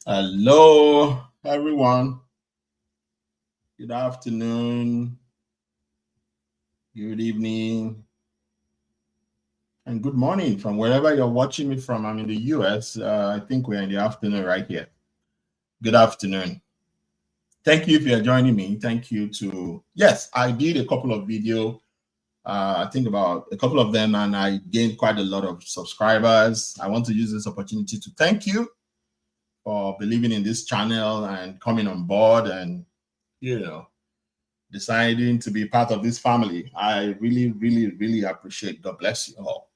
Hello, everyone. Good afternoon, good evening, and good morning from wherever you're watching me from. I'm in the US. I think we're in the afternoon right here. Good afternoon. Thank you if you're joining me. Thank you to, yes, I did a couple of videos. I think about a couple of them, and I gained quite a lot of subscribers. I want to use this opportunity to thank you for believing in this channel and coming on board and, deciding to be part of this family. I really, really, really appreciate. God bless you all.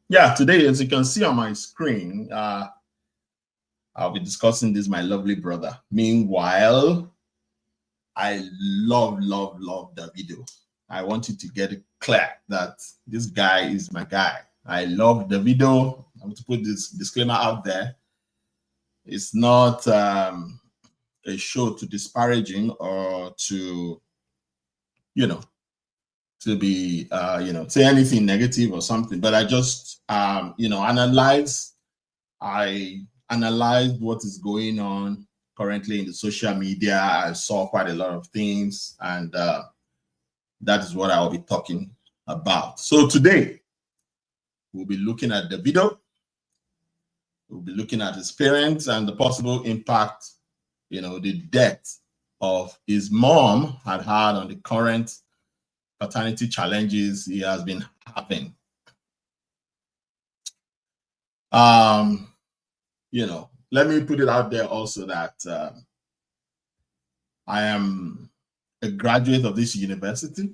Yeah, today, as you can see on my screen, I'll be discussing this, my lovely brother. Meanwhile, I love Davido. I want you to get it clear that this guy is my guy. I love Davido. I want to put this disclaimer out there. It's not a show to disparaging or to, to be, say anything negative or something. But I just, I analyzed what is going on currently in the social media. I saw quite a lot of things, and that is what I'll be talking about. So today, we'll be looking at the video. We'll be looking at his parents and the possible impact, the death of his mom had on the current paternity challenges he has been having. Let me put it out there also that I am a graduate of this university.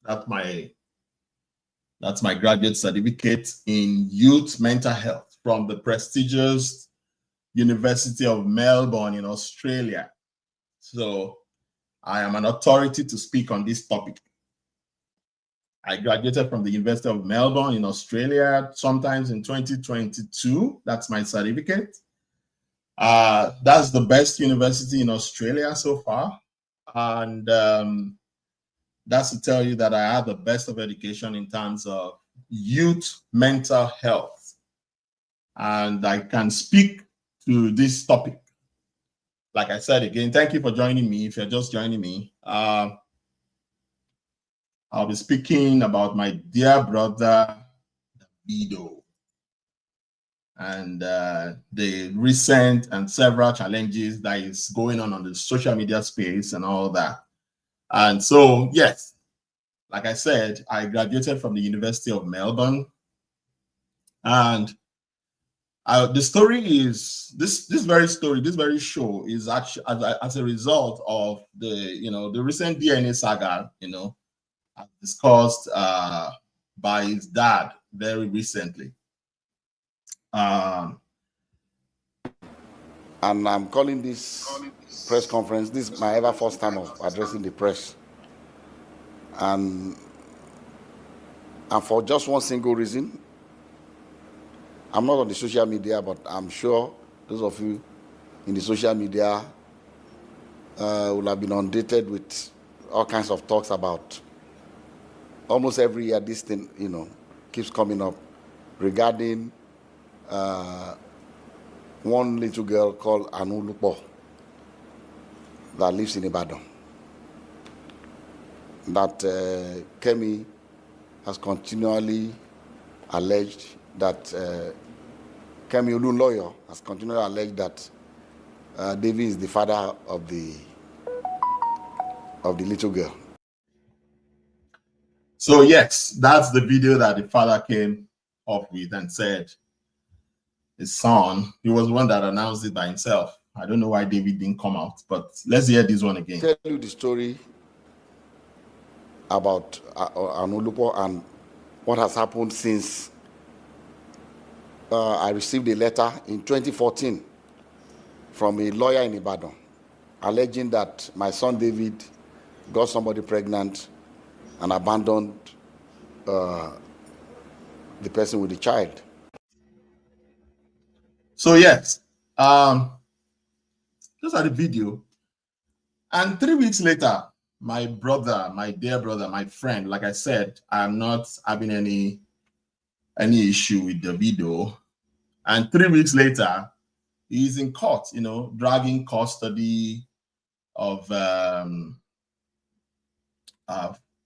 That's my graduate certificate in youth mental health from the prestigious University of Melbourne in Australia. So I am an authority to speak on this topic. I graduated from the University of Melbourne in Australia sometimes in 2022. That's my certificate. That's the best university in Australia so far. And that's to tell you that I have the best of education in terms of youth mental health. And I can speak to this topic. Like I said again, thank you for joining me. If you're just joining me, I'll be speaking about my dear brother, Davido, and the recent and several challenges that is going on the social media space and all that. And so, yes, like I said, I graduated from the University of Melbourne. And the story is, this very show is actually as a result of the recent DNA saga, discussed by his dad very recently. And I'm calling this press conference, this is my ever first time of addressing the press. And for just one single reason. I'm not on the social media, but I'm sure those of you in the social media will have been inundated with all kinds of talks about almost every year this thing, keeps coming up regarding one little girl called Anulupo that lives in Ibadan. That Kemi has continually alleged that Kemi Olu lawyer has continually alleged that David is the father of the little girl. So yes, that's the video that the father came up with and said his son, he was the one that announced it by himself. I don't know why David didn't come out, but let's hear this one again. I'll tell you the story about Anulupo and what has happened since I received a letter in 2014 from a lawyer in Ibadan alleging that my son David got somebody pregnant and abandoned the person with the child. So yes, those are the video. And 3 weeks later, my brother, my dear brother, my friend, like I said, I'm not having any issue with the video. And 3 weeks later, he's in court, dragging custody of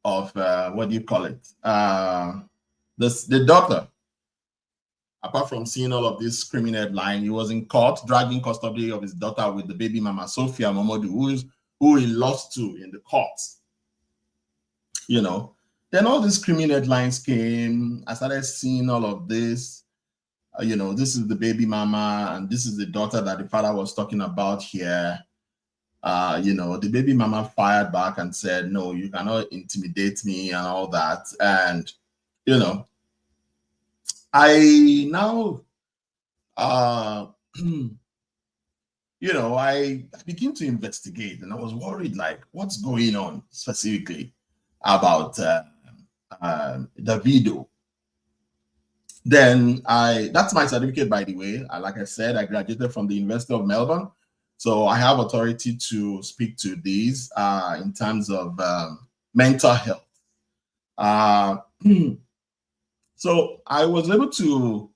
what do you call it? The daughter. Apart from seeing all of this screaming headline, he was in court dragging custody of his daughter with the baby mama, Sophia Momodu, who he lost to in the courts. Then all these screaming headlines came. I started seeing all of this. This is the baby mama, and this is the daughter that the father was talking about here. The baby mama fired back and said, no, you cannot intimidate me and all that. And, I now, I begin to investigate, and I was worried, like, what's going on specifically about Davido. Then that's my certificate, by the way. Like I said, I graduated from the University of Melbourne. So I have authority to speak to these in terms of mental health. So I was able to,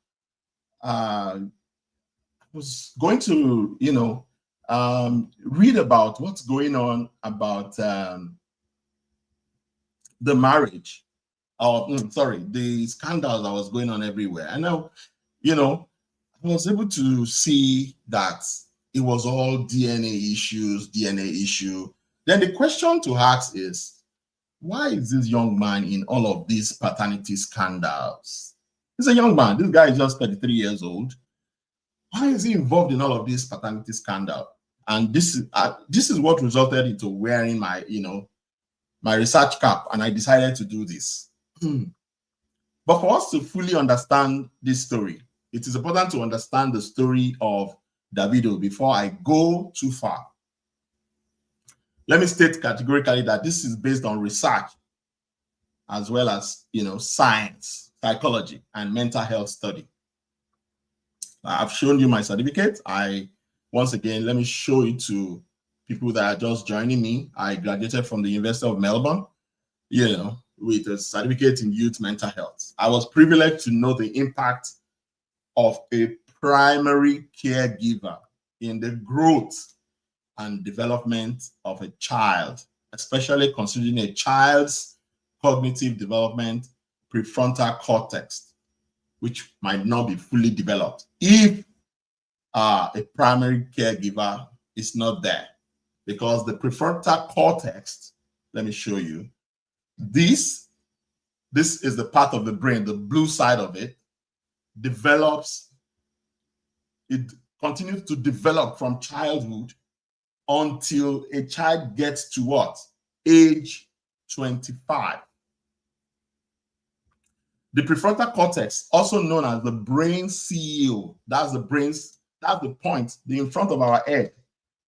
was going to, read about what's going on about the marriage, the scandals that was going on everywhere. And now, I was able to see that it was all DNA issue. Then the question to ask is, why is this young man in all of these paternity scandals? He's a young man. This guy is just 33 years old. Why is he involved in all of this paternity scandal? And this is what resulted into wearing my, my research cap, and I decided to do this. But for us to fully understand this story, it is important to understand the story of Davido before I go too far. Let me state categorically that this is based on research as well as, science, psychology, and mental health study. I've shown you my certificate. Once again, let me show it to people that are just joining me. I graduated from the University of Melbourne, with a certificate in youth mental health. I was privileged to know the impact of a primary caregiver in the growth and development of a child, especially considering a child's cognitive development, prefrontal cortex, which might not be fully developed if a primary caregiver is not there. Because the prefrontal cortex, let me show you, this is the part of the brain, the blue side of it, it continues to develop from childhood until a child gets to what? Age 25. The prefrontal cortex, also known as the brain CEO, that's the point, in front of our head,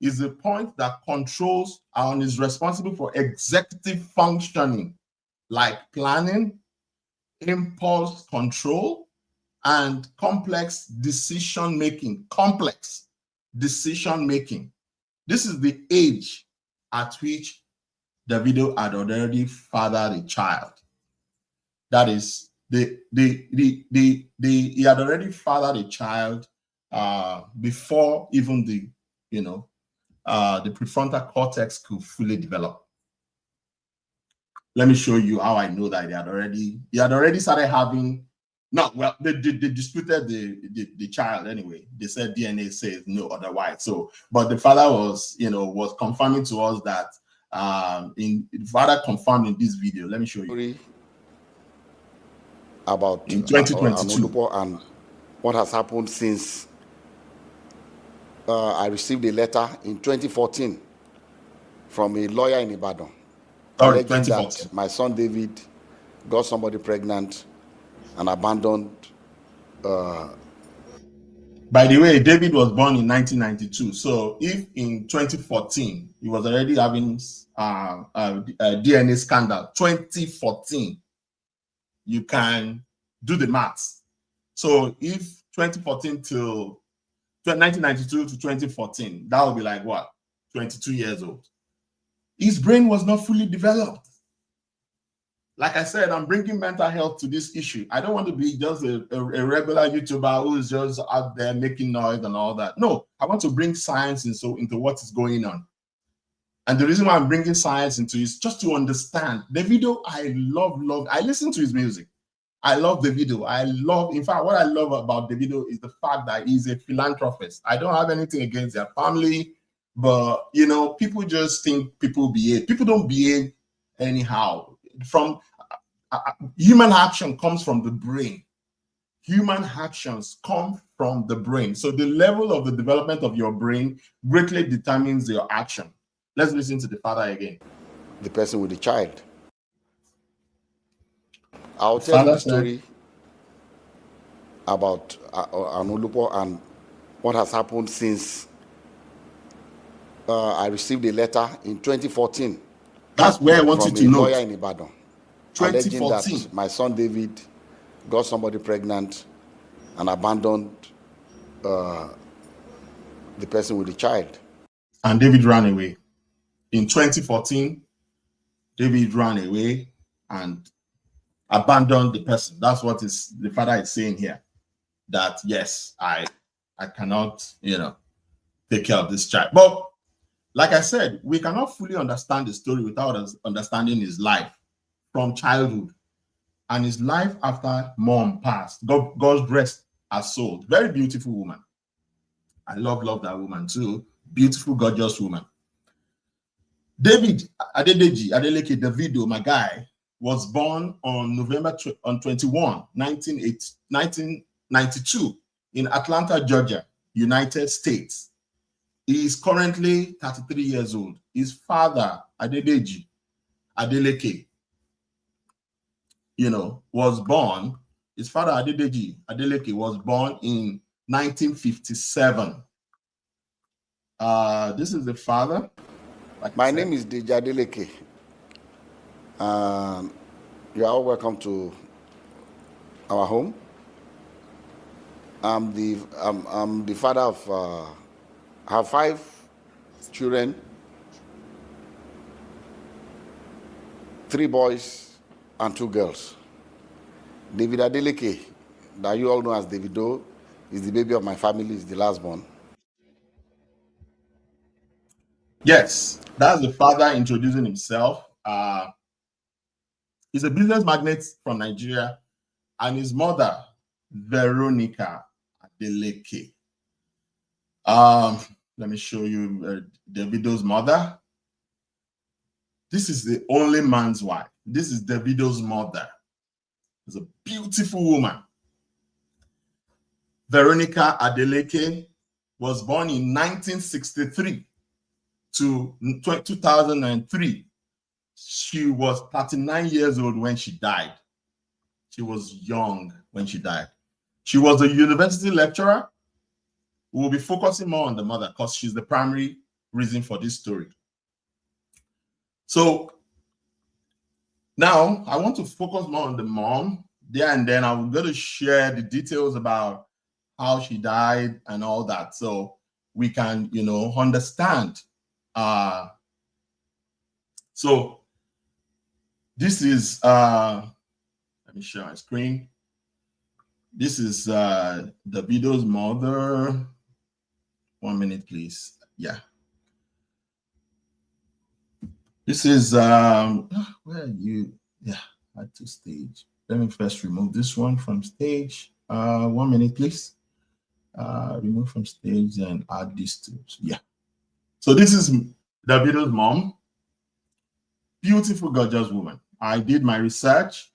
is the point that controls and is responsible for executive functioning, like planning, impulse control, and complex decision making. This is the age at which Davido had already fathered a child. That is, he had already fathered a child before even the prefrontal cortex could fully develop. Let me show you how I know that he had already started having. No, well, they disputed the child anyway. They said DNA says no otherwise. So, but the father was confirming to us that the father confirmed in this video. Let me show you. About in 2022 and what has happened since I received a letter in 2014 from a lawyer in Ibadan. Sorry, alleging 2014. that my son David got somebody pregnant and abandoned. By the way, David was born in 1992. So if in 2014 he was already having a DNA scandal, 2014, you can do the maths. So if 2014 till 1992 to 2014, that would be like what? 22 years old. His brain was not fully developed. like I said, I'm bringing mental health to this issue. I don't want to be just a regular YouTuber who is just out there making noise and all that. No, I want to bring science into what is going on. And the reason why I'm bringing science into is just to understand. Davido, I love. I listen to his music. I love Davido. In fact, what I love about Davido is the fact that he's a philanthropist. I don't have anything against their family, but, you know, people just think people behave. People don't behave anyhow. From human action comes from the brain. Human actions come from the brain. So the level of the development of your brain greatly determines your action. Let's listen to the father again. The person with the child. I'll tell you the story about Anulupo and what has happened since I received a letter in 2014. That's where I want you to know. From a lawyer in Ibadan. 2014. Alleging that my son David got somebody pregnant and abandoned the person with the child. And David ran away. In 2014, David ran away and abandoned the person. That's what the father is saying here. That yes, I cannot, you know, take care of this child. But like I said, we cannot fully understand the story without understanding his life from childhood and his life after mom passed. God's rest her soul. Very beautiful woman. I love that woman too. Beautiful, gorgeous woman. David Adeleke Davido, my guy, was born on November 21, 1992 in Atlanta, Georgia, United States. He is currently 33 years old. His father, Adedeji Adeleke, you know, was born. His father, Adedeji Adeleke, was born in 1957. This is the father. Like my name is Deji Adeleke. You are all welcome to our home. I'm the father of I have 5 children, 3 boys and 2 girls. David Adeleke, that you all know as Davido, is the baby of my family, is the last born. Yes, that's the father introducing himself. He's a business magnate from Nigeria, and his mother, Veronica Adeleke. Let me show you Davido's mother. This is the only man's wife. This is Davido's mother. She's a beautiful woman. Veronica Adeleke was born in 1963 to 2003. She was 39 years old when she died. She was young when she died. She was a university lecturer. We'll be focusing more on the mother because she's the primary reason for this story. So now I want to focus more on the mom there, and then I'm going to share the details about how she died and all that, so we can, you know, understand. So this is let me share my screen. This is Davido's mother. 1 minute, please. Yeah. This is where are you? Yeah, add to stage. Let me first remove this one from stage. 1 minute, please. Remove from stage and add this to. Yeah. So this is Davido's mom. Beautiful, gorgeous woman. I did my research.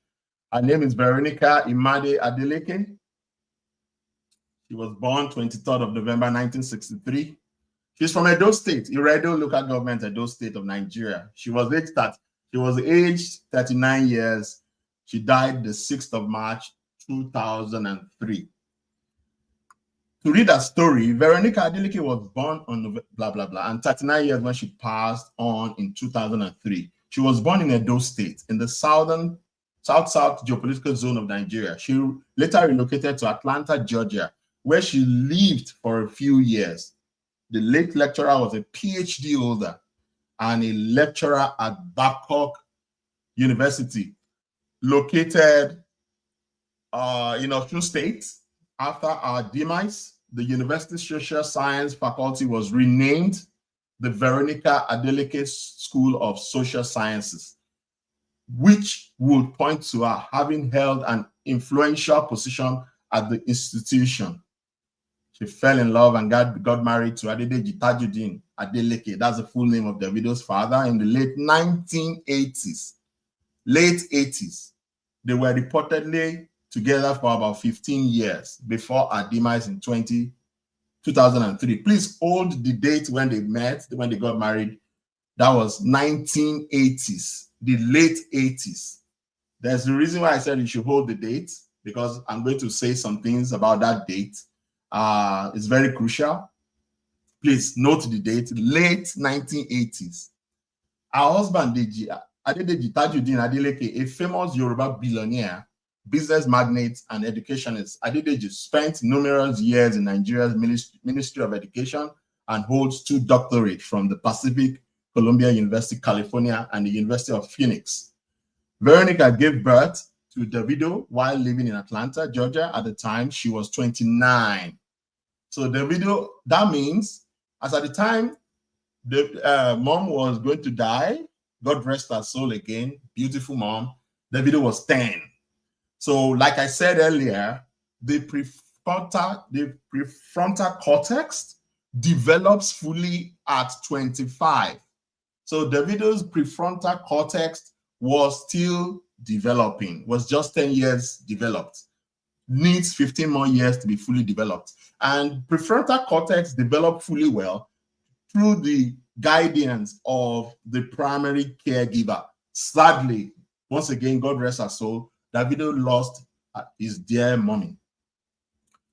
Her name is Veronica Imade Adeleke. She was born 23rd of November 1963. She's from Edo State, Iredo local government, Edo State of Nigeria. She was aged 39 years. She died the 6th of March 2003. To read her story, Veronica Adeleke was born on blah blah blah, and 39 years when she passed on in 2003. She was born in Edo State in the south geopolitical zone of Nigeria. She later relocated to Atlanta, Georgia, where she lived for a few years. The late lecturer was a PhD holder and a lecturer at Babcock University located in Osun State. After our demise, the University Social Science faculty was renamed the Veronica Adeleke School of Social Sciences, which would point to her having held an influential position at the institution. She fell in love and got married to Adedeji Tajuddin Adeleke. That's the full name of Davido's father, in the late 1980s. Late 80s. They were reportedly together for about 15 years before our demise in 2003. Please hold the date when they met, when they got married. That was 1980s, the late 80s. There's the reason why I said you should hold the date, because I'm going to say some things about that date. It's very crucial. Please note the date, late 1980s. Our husband, Adedeji Tajuddin Adeleke, a famous Yoruba billionaire, business magnate, and educationist. Adedeji spent numerous years in Nigeria's Ministry of Education and holds 2 doctorates from the Pacific Columbia University, California, and the University of Phoenix. Veronica gave birth to Davido while living in Atlanta, Georgia. At the time, she was 29. So Davido, that means, as at the time the mom was going to die, God rest her soul again, beautiful mom, Davido was 10. So, like I said earlier, the prefrontal cortex develops fully at 25. So Davido's prefrontal cortex was still developing, was just 10 years developed. Needs 15 more years to be fully developed. And prefrontal cortex developed fully well through the guidance of the primary caregiver. Sadly, once again, God rest her soul, Davido lost his dear mommy.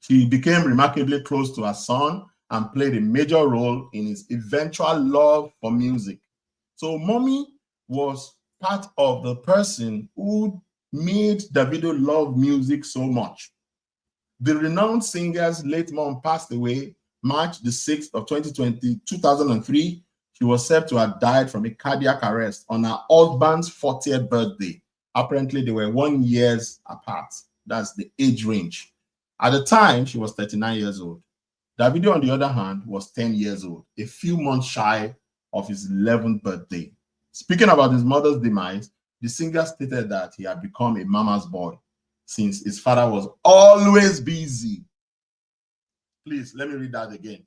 She became remarkably close to her son and played a major role in his eventual love for music. So mommy was part of the person who made Davido love music so much. The renowned singer's late mom passed away March the 6th of 2003. She was said to have died from a cardiac arrest on her husband's 40th birthday. Apparently, they were 1 year apart. That's the age range. At the time, she was 39 years old. Davido, on the other hand, was 10 years old, a few months shy of his 11th birthday. Speaking about his mother's demise, the singer stated that he had become a mama's boy since his father was always busy. Please, let me read that again.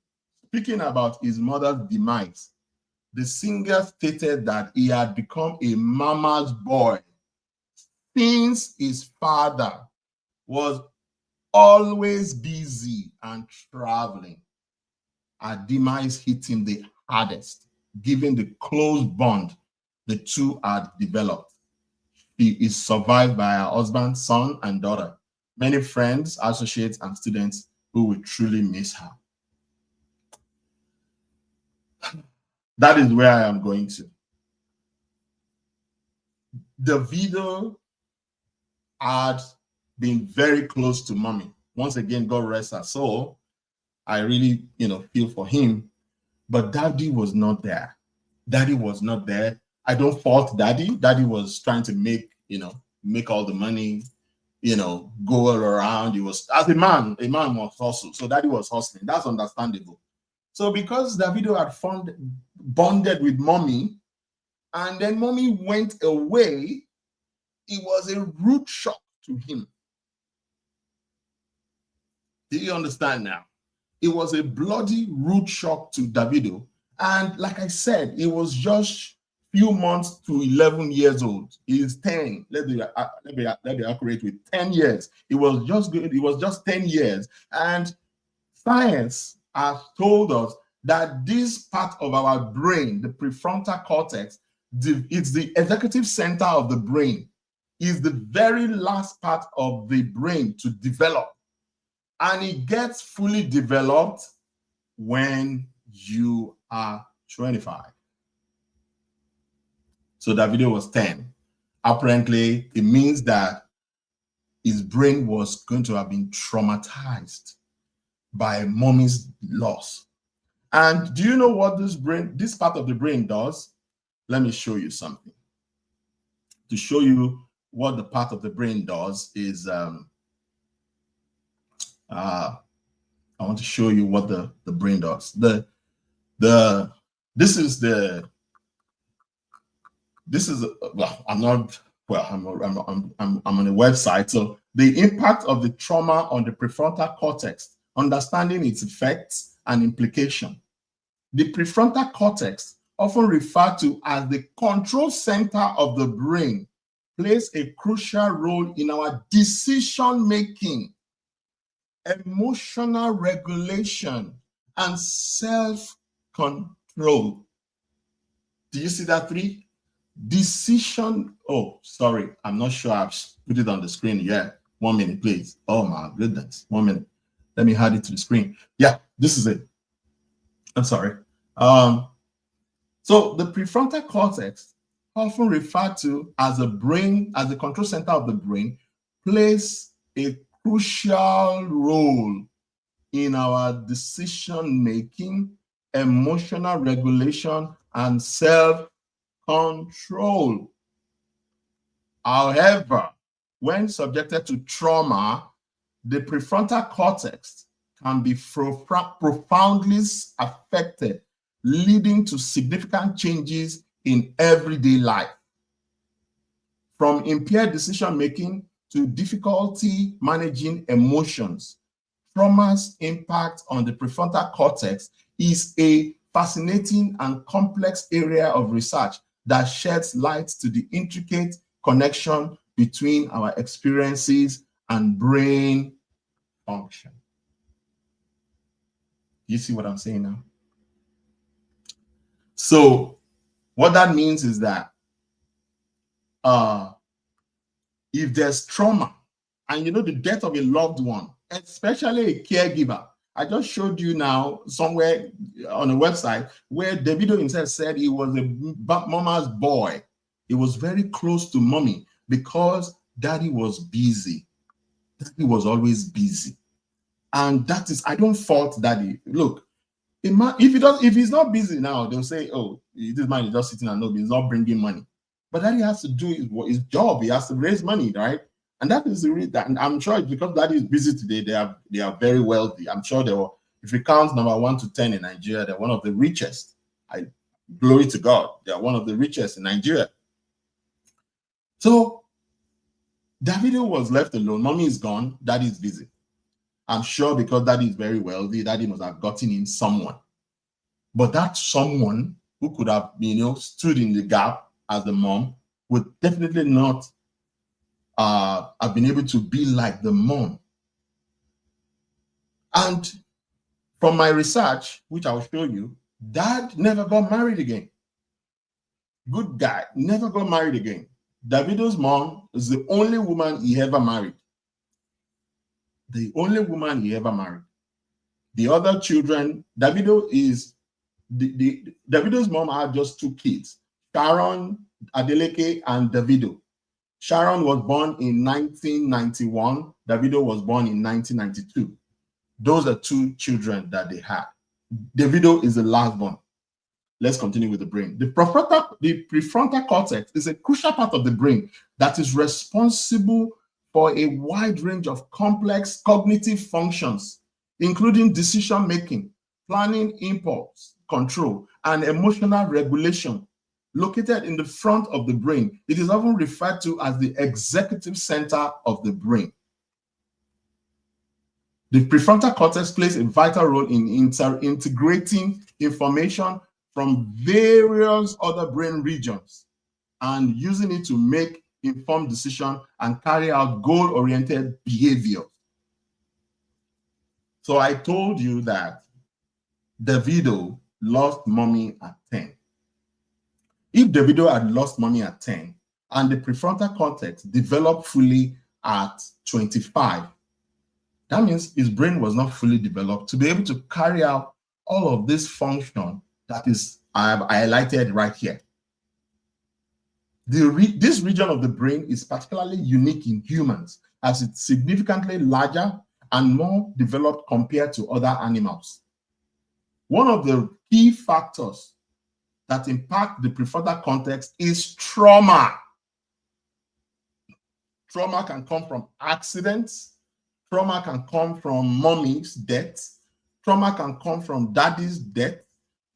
Speaking about his mother's demise, the singer stated that he had become a mama's boy since his father was always busy and traveling. Her demise hit him the hardest, given the close bond the two had developed. She is survived by her husband, son, and daughter, many friends, associates, and students who will truly miss her. That is where I am going to. Davido had been very close to mommy. Once again, God rest her soul. I really, feel for him. But daddy was not there. Daddy was not there. I don't fault daddy. Daddy was trying to make all the money, go all around. He was, as a man was hustle. So daddy was hustling. That's understandable. So because Davido had bonded with mommy, and then mommy went away, it was a rude shock to him. Do you understand now? It was a bloody rude shock to Davido. And like I said, it was just few months to 11 years old. He's 10. Let's be accurate with 10 years. It was just good. It was just 10 years. And science has told us that this part of our brain, the prefrontal cortex, it's the executive center of the brain, is the very last part of the brain to develop. And it gets fully developed when you are 25. So Davido was 10. Apparently, it means that his brain was going to have been traumatized by mommy's loss. And do you know what this part of the brain does? Let me show you something to show you what the part of the brain does is I want to show you what the brain does. This is well, I'm not, well, I'm on a website. So the impact of the trauma on the prefrontal cortex, understanding its effects and implication. The prefrontal cortex, often referred to as the control center of the brain, plays a crucial role in our decision making, emotional regulation, and self-control. Do you see that three? Decision, oh, sorry, I'm not sure I've put it on the screen yet. 1 minute, please. Oh my goodness, 1 minute. Let me add it to the screen. Yeah, this is it. I'm sorry. So the prefrontal cortex, often referred to as the brain, as the control center of the brain, plays a crucial role in our decision making, emotional regulation, and self-control. However, when subjected to trauma, the prefrontal cortex can be profoundly affected, leading to significant changes in everyday life. From impaired decision-making to difficulty managing emotions, trauma's impact on the prefrontal cortex is a fascinating and complex area of research that sheds light to the intricate connection between our experiences and brain function. You see what I'm saying now? So what that means is that if there's trauma and you know the death of a loved one, especially a caregiver, I just showed you now somewhere on a website where Davido himself said he was a mama's boy. He was very close to mommy because daddy was busy. Daddy was always busy. And that is, I don't fault daddy. Look, if he's not busy now, they'll say, oh, this man is just sitting and he's not bringing money. But daddy has to do his job. He has to raise money, right? And that is the reason. And I'm sure it's because daddy is busy today. They are very wealthy. I'm sure they were. If you count number 1 to 10 in Nigeria, they're one of the richest. Glory to God. They are one of the richest in Nigeria. So Davido was left alone. Mommy is gone. Daddy is busy. I'm sure because daddy is very wealthy, daddy must have gotten in someone. But that someone who could have, stood in the gap as the mom would definitely not have been able to be like the mom. And from my research, which I'll show you, dad never got married again. Good guy, never got married again. Davido's mom is the only woman he ever married. The only woman he ever married. The other children, Davido's mom had just 2 kids, Sharon Adeleke and Davido. Sharon was born in 1991. Davido was born in 1992. Those are 2 children that they had. Davido is the last one. Let's continue with the brain. The prefrontal cortex is a crucial part of the brain that is responsible for a wide range of complex cognitive functions, including decision-making, planning, impulse control, and emotional regulation. Located in the front of the brain, it is often referred to as the executive center of the brain. The prefrontal cortex plays a vital role in integrating information from various other brain regions and using it to make informed decisions and carry out goal-oriented behavior. So I told you that Davido lost mommy at 10. If Davido had lost mommy at 10 and the prefrontal cortex developed fully at 25, that means his brain was not fully developed to be able to carry out all of this function that is I have highlighted right here. This region of the brain is particularly unique in humans as it's significantly larger and more developed compared to other animals. One of the key factors that impact the prefrontal cortex is trauma. Trauma can come from accidents. Trauma can come from mommy's death. Trauma can come from daddy's death.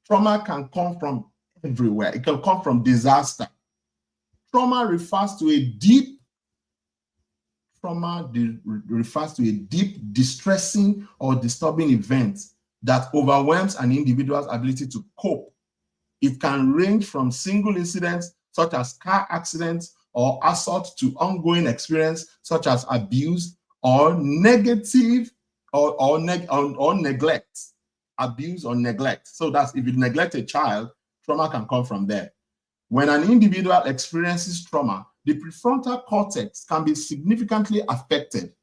Trauma can come from everywhere. It can come from disaster. Trauma refers to a deep distressing or disturbing event that overwhelms an individual's ability to cope. It can range from single incidents such as car accidents or assault to ongoing experience such as abuse or negative or neglect. Abuse or neglect. So that's if you neglect a child, trauma can come from there. When an individual experiences trauma, the prefrontal cortex can be significantly affected.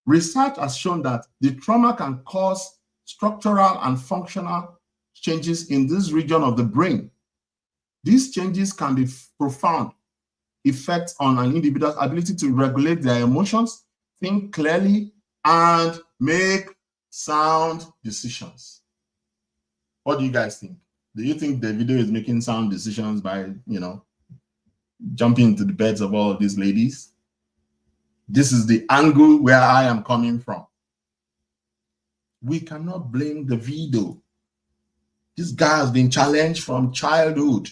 Research has shown that the trauma can cause structural and functional changes in this region of the brain. These changes can be profound effects on an individual's ability to regulate their emotions, think clearly, and make sound decisions. What do you guys think? Do you think Davido is making sound decisions by, jumping into the beds of all of these ladies? This is the angle where I am coming from. We cannot blame Davido. This guy has been challenged from childhood.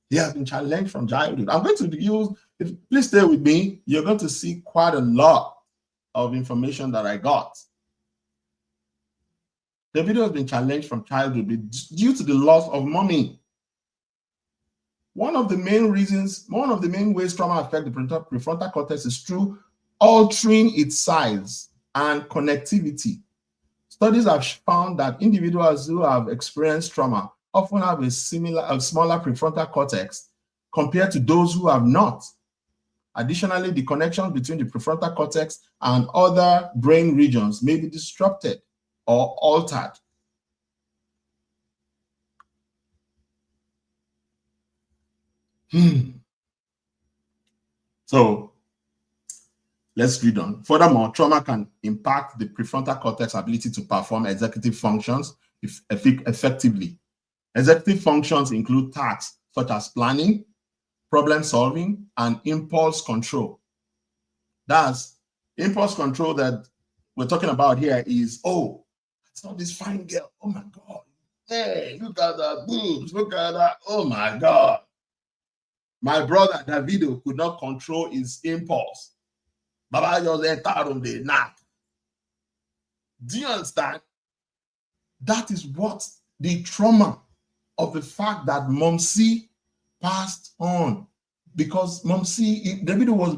He has been challenged from childhood. I'm going to use, please stay with me. You're going to see quite a lot of information that I got. Davido has been challenged from childhood due to the loss of mommy. One of the main ways trauma affects the prefrontal cortex is through altering its size and connectivity. Studies have found that individuals who have experienced trauma often have a smaller prefrontal cortex compared to those who have not. Additionally, the connections between the prefrontal cortex and other brain regions may be disrupted or altered. So let's read on. Furthermore, trauma can impact the prefrontal cortex ability to perform executive functions effectively. Executive functions include tasks such as planning, problem solving, and impulse control. That's impulse control that we're talking about here is, oh, I saw this fine girl. Oh my God. Hey, look at that boobs. Look at that. Oh my God. My brother Davido could not control his impulse. Baba just entered on the knack. Do you understand? That is what the trauma of the fact that Momsi passed on, because Davido was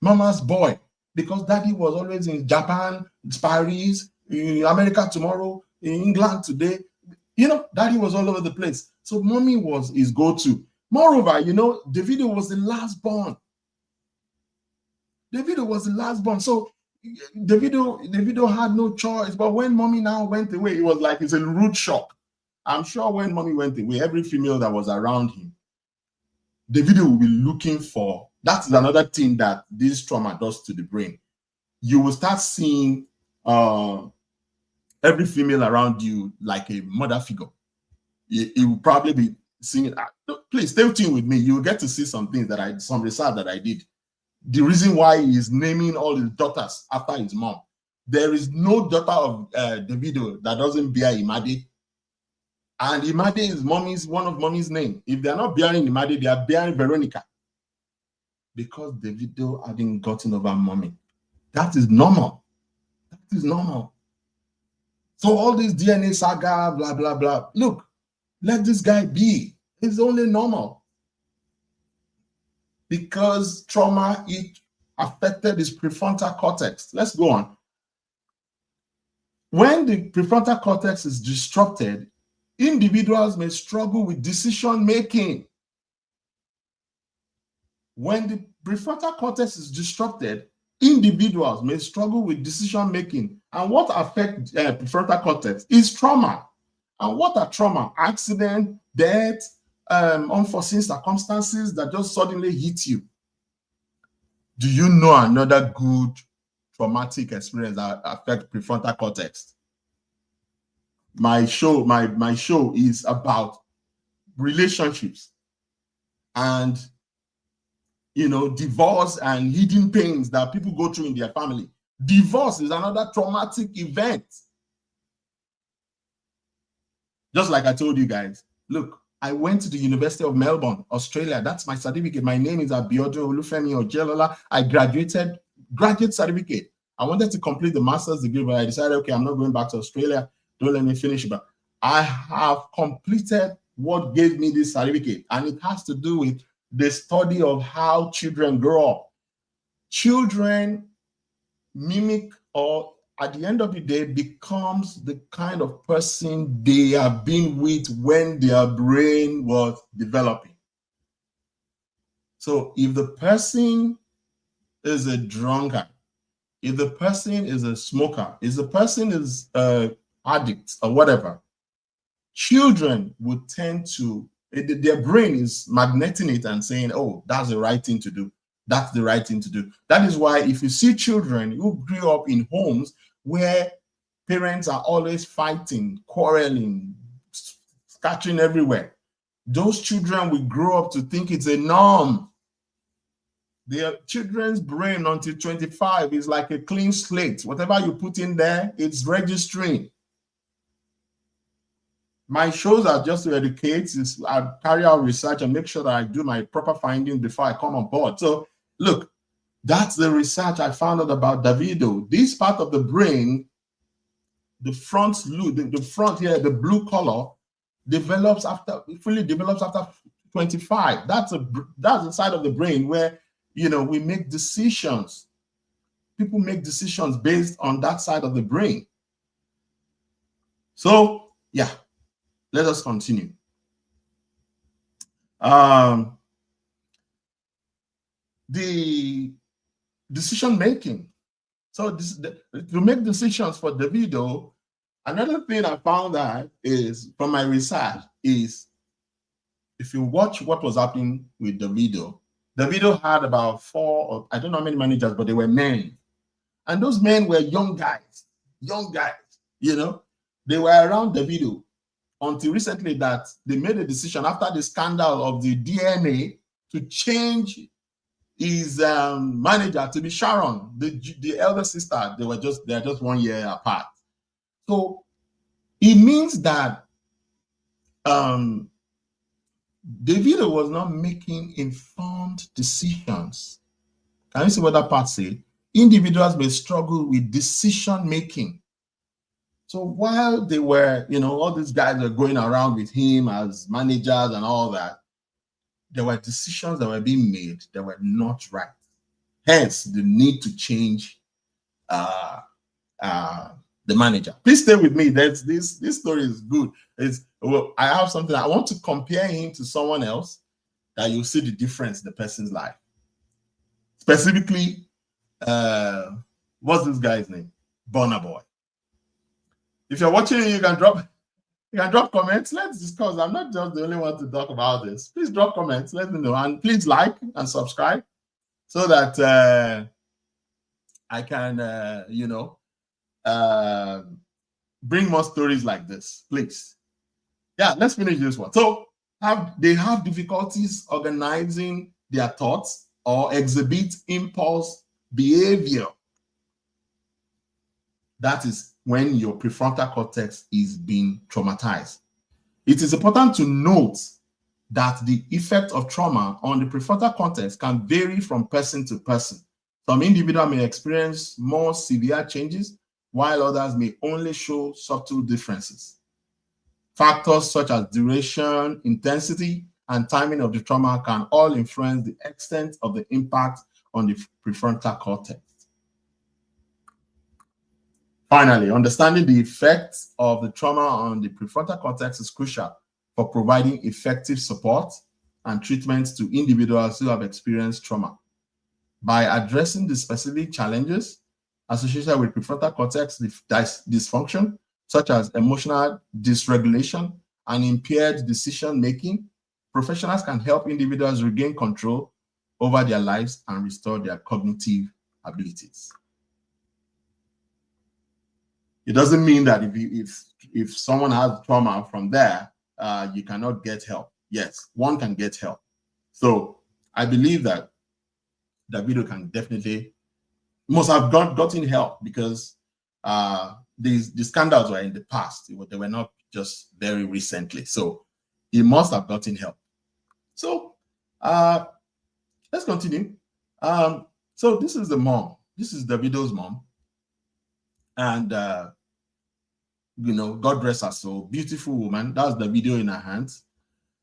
mama's boy, because daddy was always in Japan, Paris, in America tomorrow, in England today. Daddy was all over the place. So mommy was his go-to. Moreover, Davido was the last born. So Davido had no choice. But when mommy now went away, it was like it's a rude shock. I'm sure when mommy went away, every female that was around him, Davido will be looking for. That's another thing that this trauma does to the brain. You will start seeing every female around you like a mother figure. It will probably be seeing. Please stay tuned with me. You will get to see some things some research that I did. The reason why he is naming all his daughters after his mom. There is no daughter of Davido that doesn't bear Imade. And Imade is one of mommy's name. If they are not bearing Imade, they are bearing Veronica. Because Davido hadn't gotten over mommy. That is normal. So all this DNA saga, blah, blah, blah. Look, let this guy be. It's only normal. Because trauma, it affected his prefrontal cortex. Let's go on. When the prefrontal cortex is disrupted, individuals may struggle with decision making. When the prefrontal cortex is disrupted, individuals may struggle with decision making. And what affects prefrontal cortex is trauma. And what are trauma? Accident, death, unforeseen circumstances that just suddenly hit you. Do you know another good traumatic experience that affects prefrontal cortex? My show is about relationships, and divorce and hidden pains that people go through in their family. Divorce is another traumatic event. Just like I told you guys, look, I went to the University of Melbourne, Australia. That's my certificate. My name is Abiodun Olufemi Ojelola. I graduate certificate. I wanted to complete the master's degree, but I decided, okay, I'm not going back to Australia. Don't let me finish. But I have completed what gave me this certificate, and it has to do with the study of how children grow up. Children mimic, or at the end of the day, becomes the kind of person they have been with when their brain was developing. So if the person is a drunkard, if the person is a smoker, if the person is an addict or whatever, children would tend to, their brain is magneting it and saying, oh, that's the right thing to do. That's the right thing to do. That is why if you see children who grew up in homes where parents are always fighting, quarreling, scattering everywhere, those children will grow up to think it's a norm. Their children's brain until 25 is like a clean slate. Whatever you put in there, it's registering. My shows are just to educate. I carry out research and make sure that I do my proper findings before I come on board. So look, that's the research I found out about Davido. This part of the brain, the front loop, the front here, the blue color, fully develops after 25. That's the side of the brain where we make decisions. People make decisions based on that side of the brain. So yeah, let us continue. The decision making. So to make decisions for Davido, another thing I found out is from my research is, if you watch what was happening with Davido had about 4, or I don't know how many managers, but they were men. And those men were young guys, they were around Davido until recently that they made a decision after the scandal of the DNA to change his manager to be Sharon, the elder sister. They're just 1 year apart. So it means that Davido was not making informed decisions. Can you see what that part says? Individuals may struggle with decision making. So while they were, all these guys were going around with him as managers and all that, there were decisions that were being made that were not right. Hence, the need to change the manager. Please stay with me. This story is good. I have something. I want to compare him to someone else that you'll see the difference in the person's life. Specifically, what's this guy's name? Burna Boy. If you're watching, you can drop comments. Let's discuss. I'm not just the only one to talk about this. Please drop comments. Let me know. And please like and subscribe so that I can, bring more stories like this. Please. Yeah, let's finish this one. So they have difficulties organizing their thoughts or exhibit impulse behavior. That is when your prefrontal cortex is being traumatized. It is important to note that the effect of trauma on the prefrontal cortex can vary from person to person. Some individuals may experience more severe changes, while others may only show subtle differences. Factors such as duration, intensity, and timing of the trauma can all influence the extent of the impact on the prefrontal cortex. Finally, understanding the effects of the trauma on the prefrontal cortex is crucial for providing effective support and treatment to individuals who have experienced trauma. By addressing the specific challenges associated with prefrontal cortex dysfunction, such as emotional dysregulation and impaired decision-making, professionals can help individuals regain control over their lives and restore their cognitive abilities. It doesn't mean that if someone has trauma from there, you cannot get help. Yes, one can get help. So I believe that Davido can definitely must have gotten help because the scandals were in the past. They were not just very recently. So he must have gotten help. So let's continue. So this is the mom. This is Davido's mom. And God rest her soul. Beautiful woman. That's the video in her hands.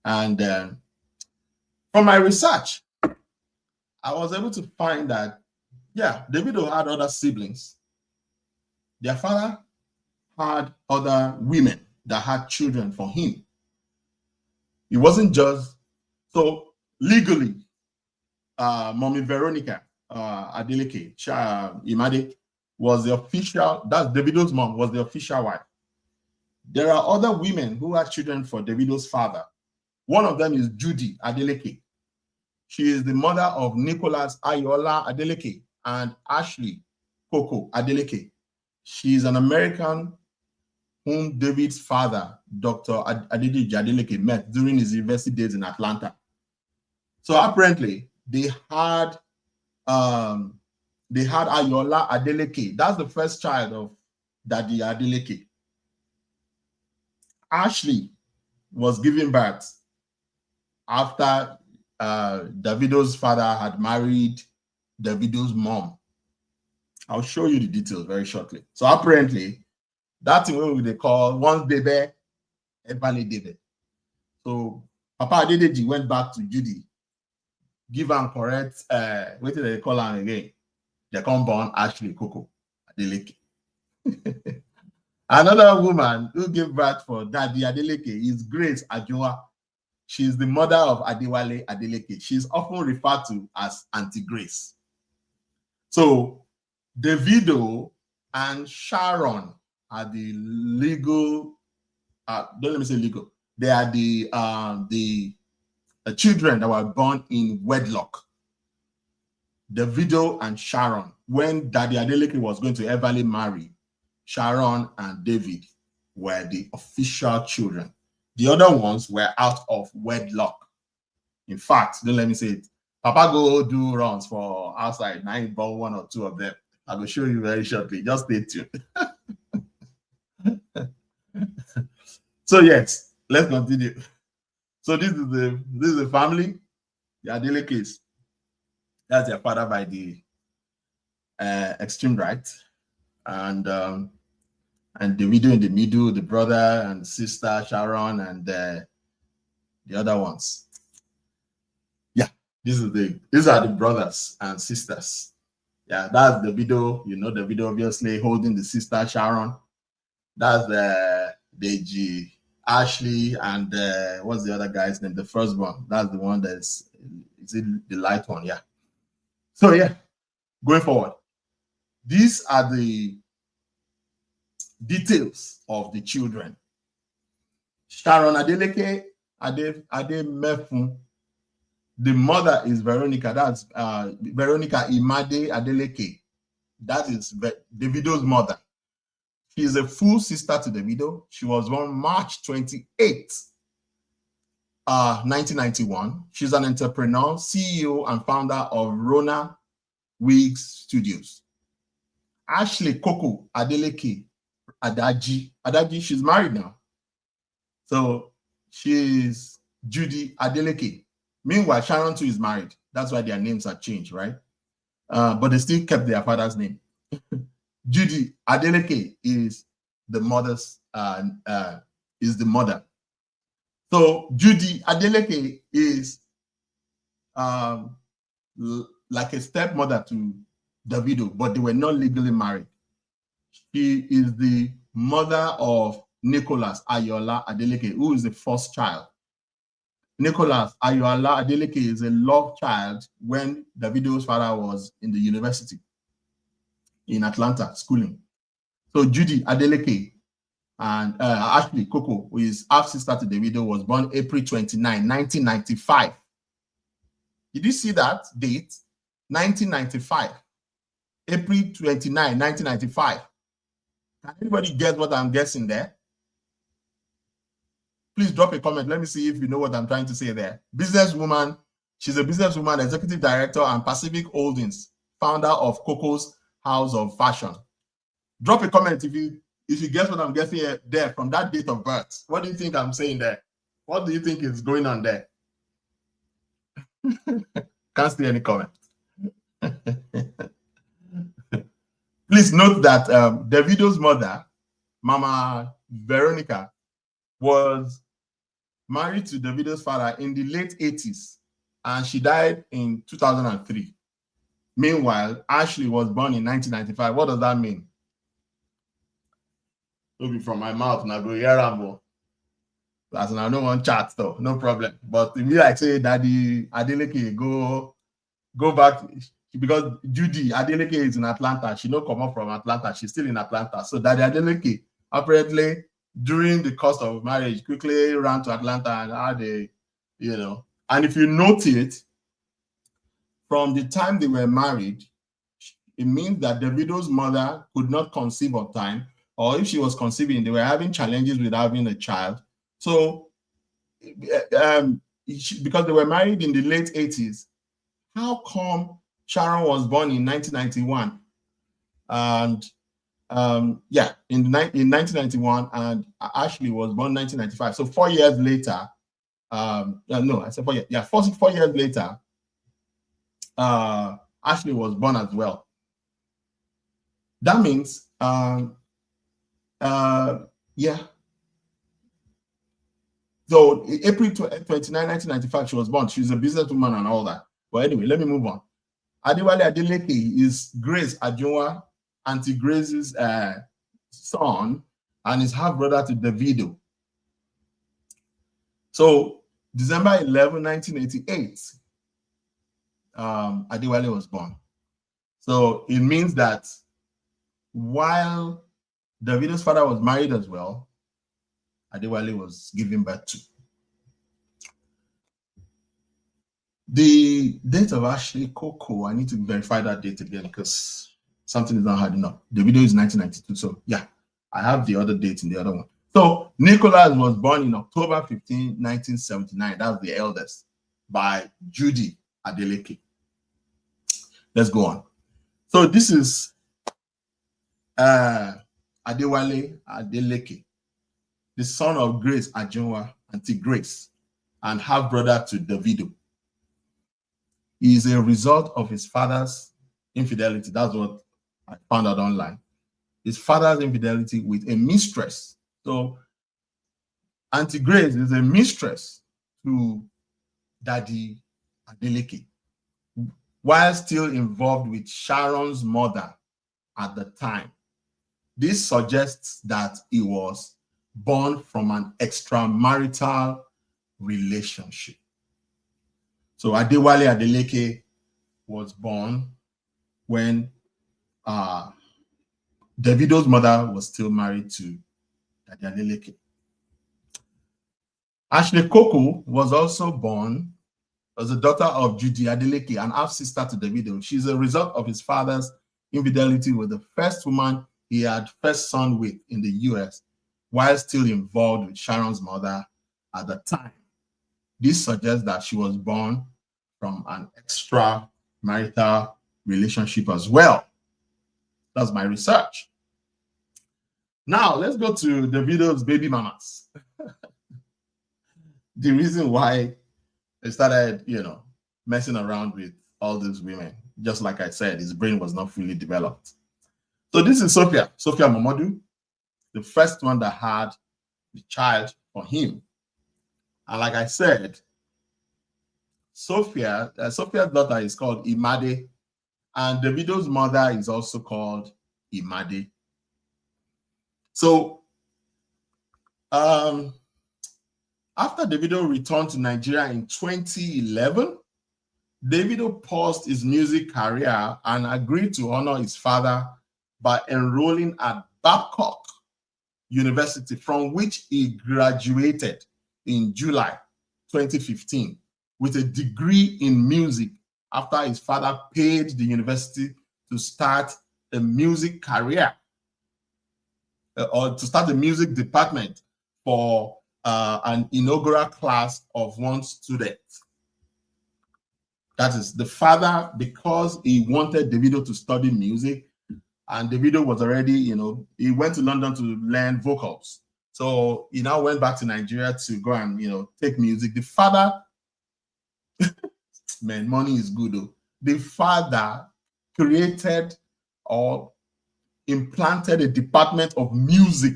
And from my research, I was able to find that, yeah, Davido had other siblings. Their father had other women that had children for him. It wasn't just, so legally, Mommy Veronica Adeleke Imade was the official, that's Davido's mom, was the official wife. There are other women who had children for Davido's father. One of them is Judy Adeleke. She is the mother of Nicholas Ayola Adeleke and Ashley Coco Adeleke. She is an American whom David's father, Dr. Adedeji Adeleke, met during his university days in Atlanta. So apparently, they had Ayola Adeleke. That's the first child of Daddy Adeleke. Ashley was given birth after Davido's father had married Davido's mom. I'll show you the details very shortly. So apparently, that's what they call once baby, every baby. So Papa Adedeji went back to Judy, give her correct, what did they call her again? They come born Ashley Coco Adeleke. Another woman who gave birth for Daddy Adeleke is Grace Ajoa. She is the mother of Adewale Adeleke. She is often referred to as Auntie Grace. So Davido and Sharon are the legal, don't let me say legal. They are the children that were born in wedlock. Davido and Sharon, when Daddy Adeleke was going to everly marry, Sharon and David were the official children. The other ones were out of wedlock. In fact, don't let me say it. Papa go do runs for outside. Now I born one or two of them. I will show you very shortly. Just stay tuned. So yes, let's continue. So this is the family, the Adelekes. That's their father by the extreme right, and Davido in the middle, the brother and sister Sharon, and the other ones. Yeah, these are the brothers and sisters. Yeah, that's Davido. You know, Davido obviously holding the sister Sharon. That's the Deji, Ashley, and what's the other guy's name? The first one. That's the one is it the light one? Yeah. So yeah, going forward, these are the details of the children. Sharon Adeleke Ademefun. The mother is Veronica. That's Veronica Imade Adeleke. That is Davido's mother. She is a full sister to Davido. She was born March 28th, 1991. She's an entrepreneur, CEO, and founder of Rona Wigs Studios. Ashley Coco Adeleke Adaji, she's married now. So she's Judy Adeleke. Meanwhile, Sharon too is married. That's why their names are changed, right? But they still kept their father's name. Judy Adeleke is the mother's is the mother. So Judy Adeleke is like a stepmother to Davido, but they were not legally married. She is the mother of Nicholas Ayola Adeleke, who is the first child. Nicholas Ayola Adeleke is a love child when Davido's father was in the university in Atlanta schooling. So Judy Adeleke and Ashley Coco, who is half sister to Davido, was born April 29, 1995. Did you see that date? 1995. April 29, 1995. Can anybody guess what I'm guessing there? Please drop a comment. Let me see if you know what I'm trying to say there. Businesswoman, She's a businesswoman, executive director, and Pacific Holdings, founder of Coco's House of Fashion. Drop a comment if you guess what I'm guessing there from that date of birth. What do you think I'm saying there? What do you think is going on there? Can't see any comment. Please note that Davido's mother, Mama Veronica, was married to Davido's father in the late 80s, and she died in 2003. Meanwhile, Ashley was born in 1995. What does that mean? It'll be from my mouth now. Go hear Rambo. As I no one chat though, no problem. But if you like say Daddy Adeleke go back, because Judy Adeleke is in Atlanta. She no come up from Atlanta. She's still in Atlanta. So Daddy Adeleke apparently during the course of marriage quickly ran to Atlanta and had a, and if you notice, from the time they were married, it means that Davido's mother could not conceive on time, or if she was conceiving, they were having challenges with having a child. So, because they were married in the late 80s, how come Sharon was born in 1991? And in 1991, and Ashley was born 1995. So 4 years later, no, I said 4 years. Yeah, 4 years later, Ashley was born as well. That means, yeah. So April 29, 1995, she was born. She's a businesswoman and all that. But anyway, let me move on. Adewale Adeleke is Grace Ajunwa, Auntie Grace's son, and his half-brother to Davido. So December 11, 1988, Adewale was born. So it means that while Davido's father was married as well, Adewale was given birth to. The date of Ashley Coco, I need to verify that date again because something is not hard enough. The video is 1992. So yeah, I have the other date in the other one. So Nicholas was born in October 15, 1979. That's the eldest, by Judy Adeleke. Let's go on. So this is Adewale Adeleke, the son of Grace Ajunwa, Auntie Grace, and half-brother to Davido. He is a result of his father's infidelity. That's what I found out online. His father's infidelity with a mistress. So Auntie Grace is a mistress to Daddy Adeleke, while still involved with Sharon's mother at the time. This suggests that he was born from an extramarital relationship. So Adewale Adeleke was born when Davido's mother was still married to Daddy Adeleke. Ashley Coco was also born as a daughter of Judy Adeleke, an half-sister to Davido. She's a result of his father's infidelity with the first woman he had first son with in the US, while still involved with Sharon's mother at the time. This suggests that she was born from an extramarital relationship as well. That's my research. Now, let's go to Davido's baby mamas. The reason why they started, messing around with all these women, just like I said, his brain was not fully developed. So this is Sophia Momodu, the first one that had the child for him. And like I said, Sophia's daughter is called Imade, and Davido's mother is also called Imade. So after Davido returned to Nigeria in 2011, Davido paused his music career and agreed to honor his father by enrolling at Babcock University, from which he graduated in July 2015 with a degree in music after his father paid the university to start a music career or to start a music department for an inaugural class of one student. That is the father, because he wanted Davido to study music, and Davido was already, he went to London to learn vocals. So he now went back to Nigeria to go and, take music. The father, man, money is good though. The father created or implanted a department of music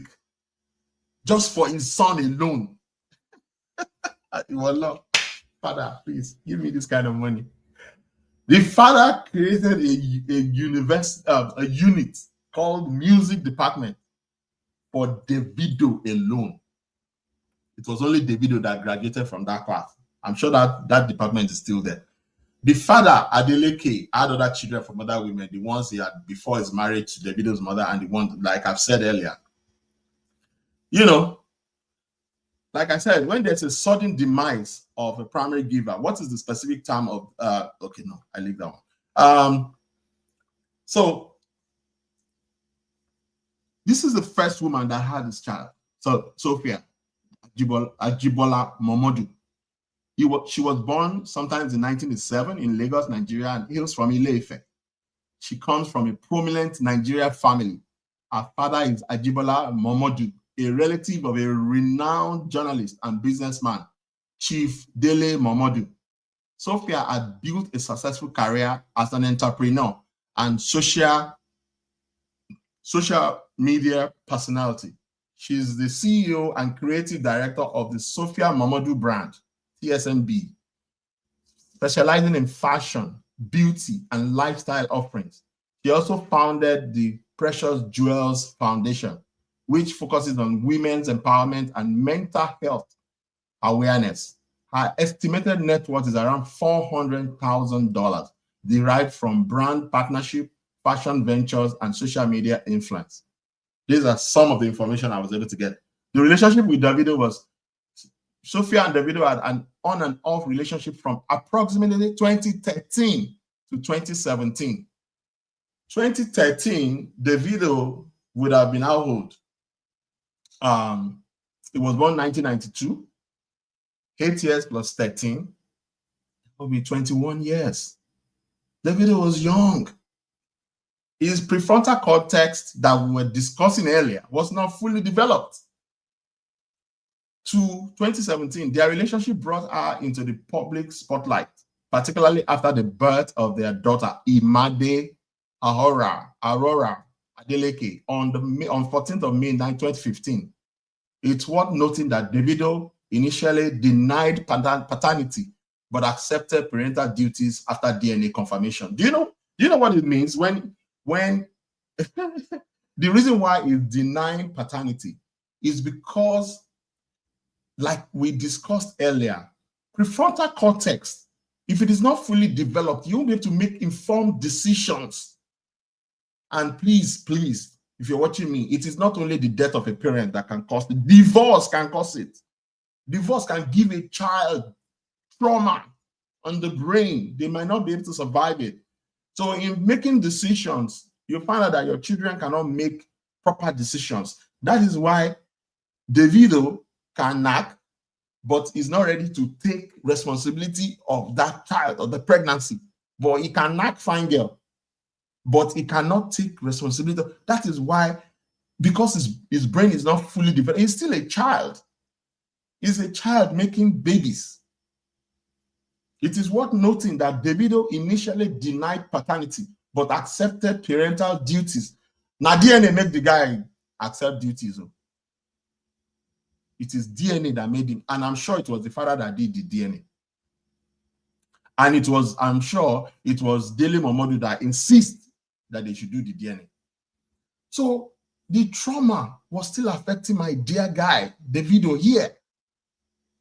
just for his son alone. Wallah, father, please give me this kind of money. The father created a unit called music department for Davido alone. It was only Davido that graduated from that class. I'm sure that department is still there. The father, Adeleke, had other children from other women, the ones he had before his marriage to Davido's mother, and the ones, like I've said earlier. Like I said, when there's a sudden demise of a primary giver, what is the specific term of, okay, no, I leave that one. So this is the first woman that had this child. So Sophia Ajibola Momodu. She was born sometimes in 1907 in Lagos, Nigeria, and hails from Ile-Ife. She comes from a prominent Nigeria family. Her father is Ajibola Momodu, a relative of a renowned journalist and businessman, Chief Dele Momodu. Sophia had built a successful career as an entrepreneur and social media personality. She's the CEO and creative director of the Sophia Momodu brand, TSMB, specializing in fashion, beauty, and lifestyle offerings. She also founded the Precious Jewels Foundation, which focuses on women's empowerment and mental health awareness. Her estimated net worth is around $400,000, derived from brand partnership, fashion ventures, and social media influence. These are some of the information I was able to get. The relationship with Davido was, Sophia and Davido had an on and off relationship from approximately 2013 to 2017. 2013, Davido would have been how old? He was born 1992. 8 years plus 13 will be 21 years. Davido was young. His prefrontal cortex that we were discussing earlier was not fully developed. To 2017, their relationship brought her into the public spotlight, particularly after the birth of their daughter, Imade Aurora Adeleke, on 14th of May 2015. It's worth noting that Davido initially denied paternity, but accepted parental duties after DNA confirmation. Do you know what it means when the reason why he's denying paternity is because, like we discussed earlier, prefrontal cortex, if it is not fully developed, you won't be able to make informed decisions. And please, if you're watching me, it is not only the death of a parent that can cause it, divorce can cause it. Divorce can give a child trauma on the brain. They might not be able to survive it. So in making decisions, you find out that your children cannot make proper decisions. That is why Davido can knack, but is not ready to take responsibility of that child or the pregnancy. But he can knack fine girl, but he cannot take responsibility. That is why, because his brain is not fully developed, he's still a child. He's a child making babies. It is worth noting that Davido initially denied paternity, but accepted parental duties. Now DNA make the guy accept duties. It is DNA that made him, and I'm sure it was the father that did the DNA. And I'm sure it was Dele Momodu that insists that they should do the DNA. So the trauma was still affecting my dear guy, Davido here.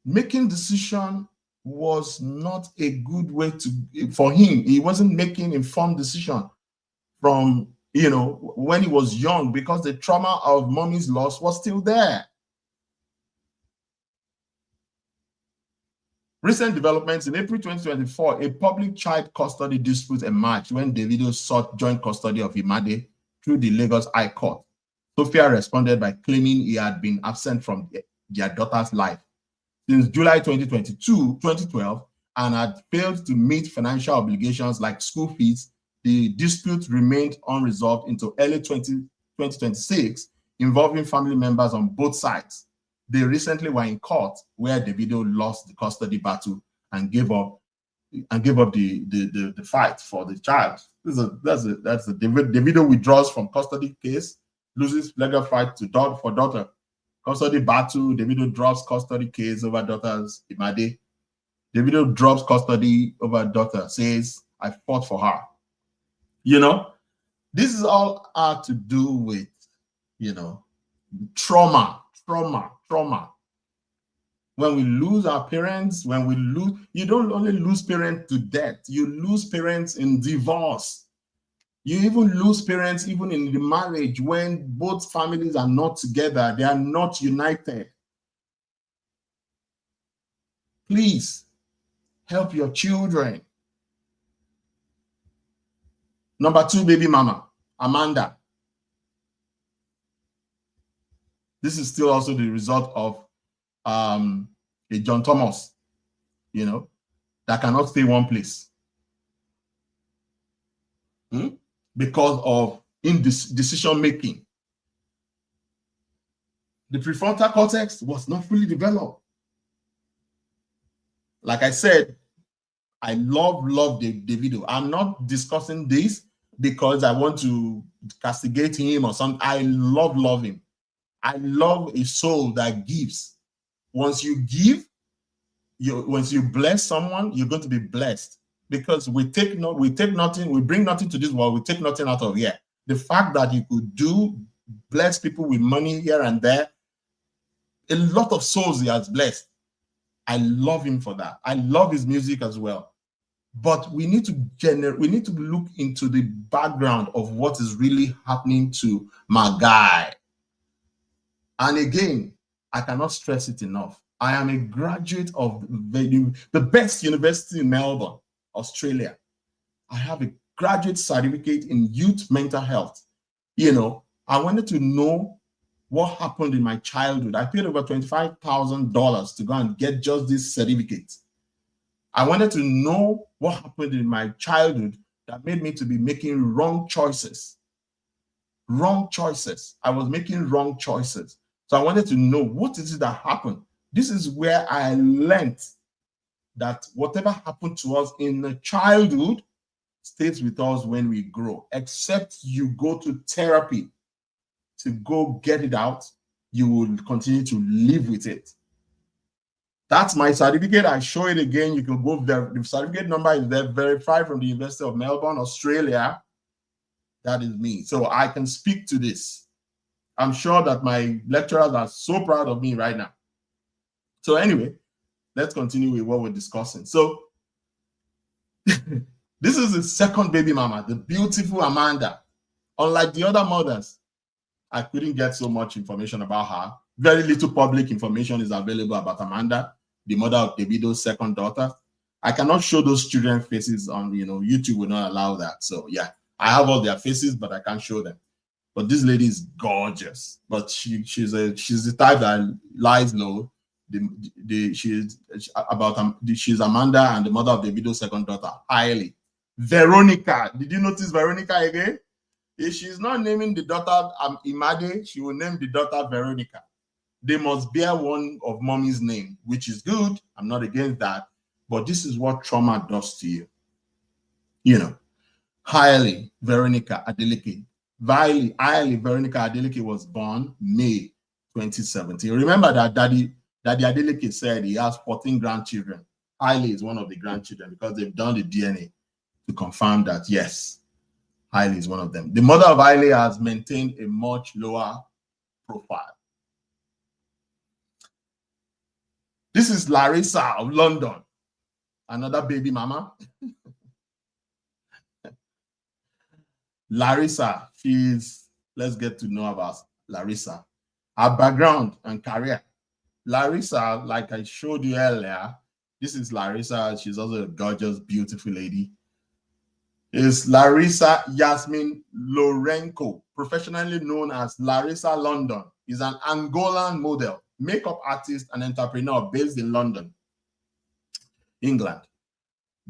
Making decision was not a good way for him. He wasn't making informed decision from, when he was young, because the trauma of mommy's loss was still there. Recent developments: in April 2024, a public child custody dispute emerged when Davido sought joint custody of Imade through the Lagos High Court. Sophia responded by claiming he had been absent from their daughter's life. Since July 2012, and had failed to meet financial obligations like school fees, the dispute remained unresolved into early 2026, involving family members on both sides. They recently were in court where Davido lost the custody battle and gave up the fight for the child. Davido withdraws from custody case, loses legal fight for daughter. Custody battle, Davido drops custody case over daughter's Imade. Davido drops custody over daughter, says, I fought for her. You know, this is all to do with, you know, trauma. When we lose our parents, you don't only lose parents to death, you lose parents in divorce. You even lose parents even in the marriage when both families are not together, they are not united. Please help your children. Number 2 baby mama, Amanda. This is still also the result of a John Thomas, you know, that cannot stay one place because of decision making. The prefrontal cortex was not fully developed. Like I said, I love Davido. I'm not discussing this because I want to castigate him or something. I love him. I love a soul that gives. Once you give, once you bless someone, you're going to be blessed, because we bring nothing to this world, we take nothing out of here. The fact that you could bless people with money here and there, a lot of souls he has blessed. I love him for that. I love his music as well. But we need to look into the background of what is really happening to my guy. And again, I cannot stress it enough. I am a graduate of the best university in Melbourne, Australia. I have a graduate certificate in youth mental health. You know, I wanted to know what happened in my childhood. I paid over $25,000 to go and get just this certificate. I wanted to know what happened in my childhood that made me to be making wrong choices. Wrong choices. I was making wrong choices. So I wanted to know, what is it that happened? This is where I learned that whatever happened to us in the childhood stays with us when we grow. Except you go to therapy to go get it out, you will continue to live with it. That's my certificate. I show it again. You can go there. The certificate number is there, verified from the University of Melbourne, Australia. That is me. So I can speak to this. I'm sure that my lecturers are so proud of me right now. So anyway, let's continue with what we're discussing. So this is the second baby mama, the beautiful Amanda. Unlike the other mothers, I couldn't get so much information about her. Very little public information is available about Amanda, the mother of Davido's second daughter. I cannot show those children faces on, YouTube will not allow that. So yeah, I have all their faces, but I can't show them. But this lady is gorgeous. But she's the type that lies low. She's Amanda and the mother of Davido's second daughter. Highly. Veronica. Did you notice Veronica again? If she's not naming the daughter Imade, she will name the daughter Veronica. They must bear one of mommy's name, which is good. I'm not against that. But this is what trauma does to you. You know, highly Veronica Adeleke. Highly Veronica Adeleke was born May 2017. Remember that Daddy Adeleke said he has 14 grandchildren. Highly is one of the grandchildren because they've done the DNA to confirm that, yes, Hailey is one of them. The mother of Hailey has maintained a much lower profile. This is Larissa of London, another baby mama. Larissa, let's get to know about Larissa. Her background and career. Larissa, like I showed you earlier, this is Larissa. She's also a gorgeous, beautiful lady. Is Larissa Yasmin Lorenko, professionally known as Larissa London, is an Angolan model, makeup artist, and entrepreneur based in London, England.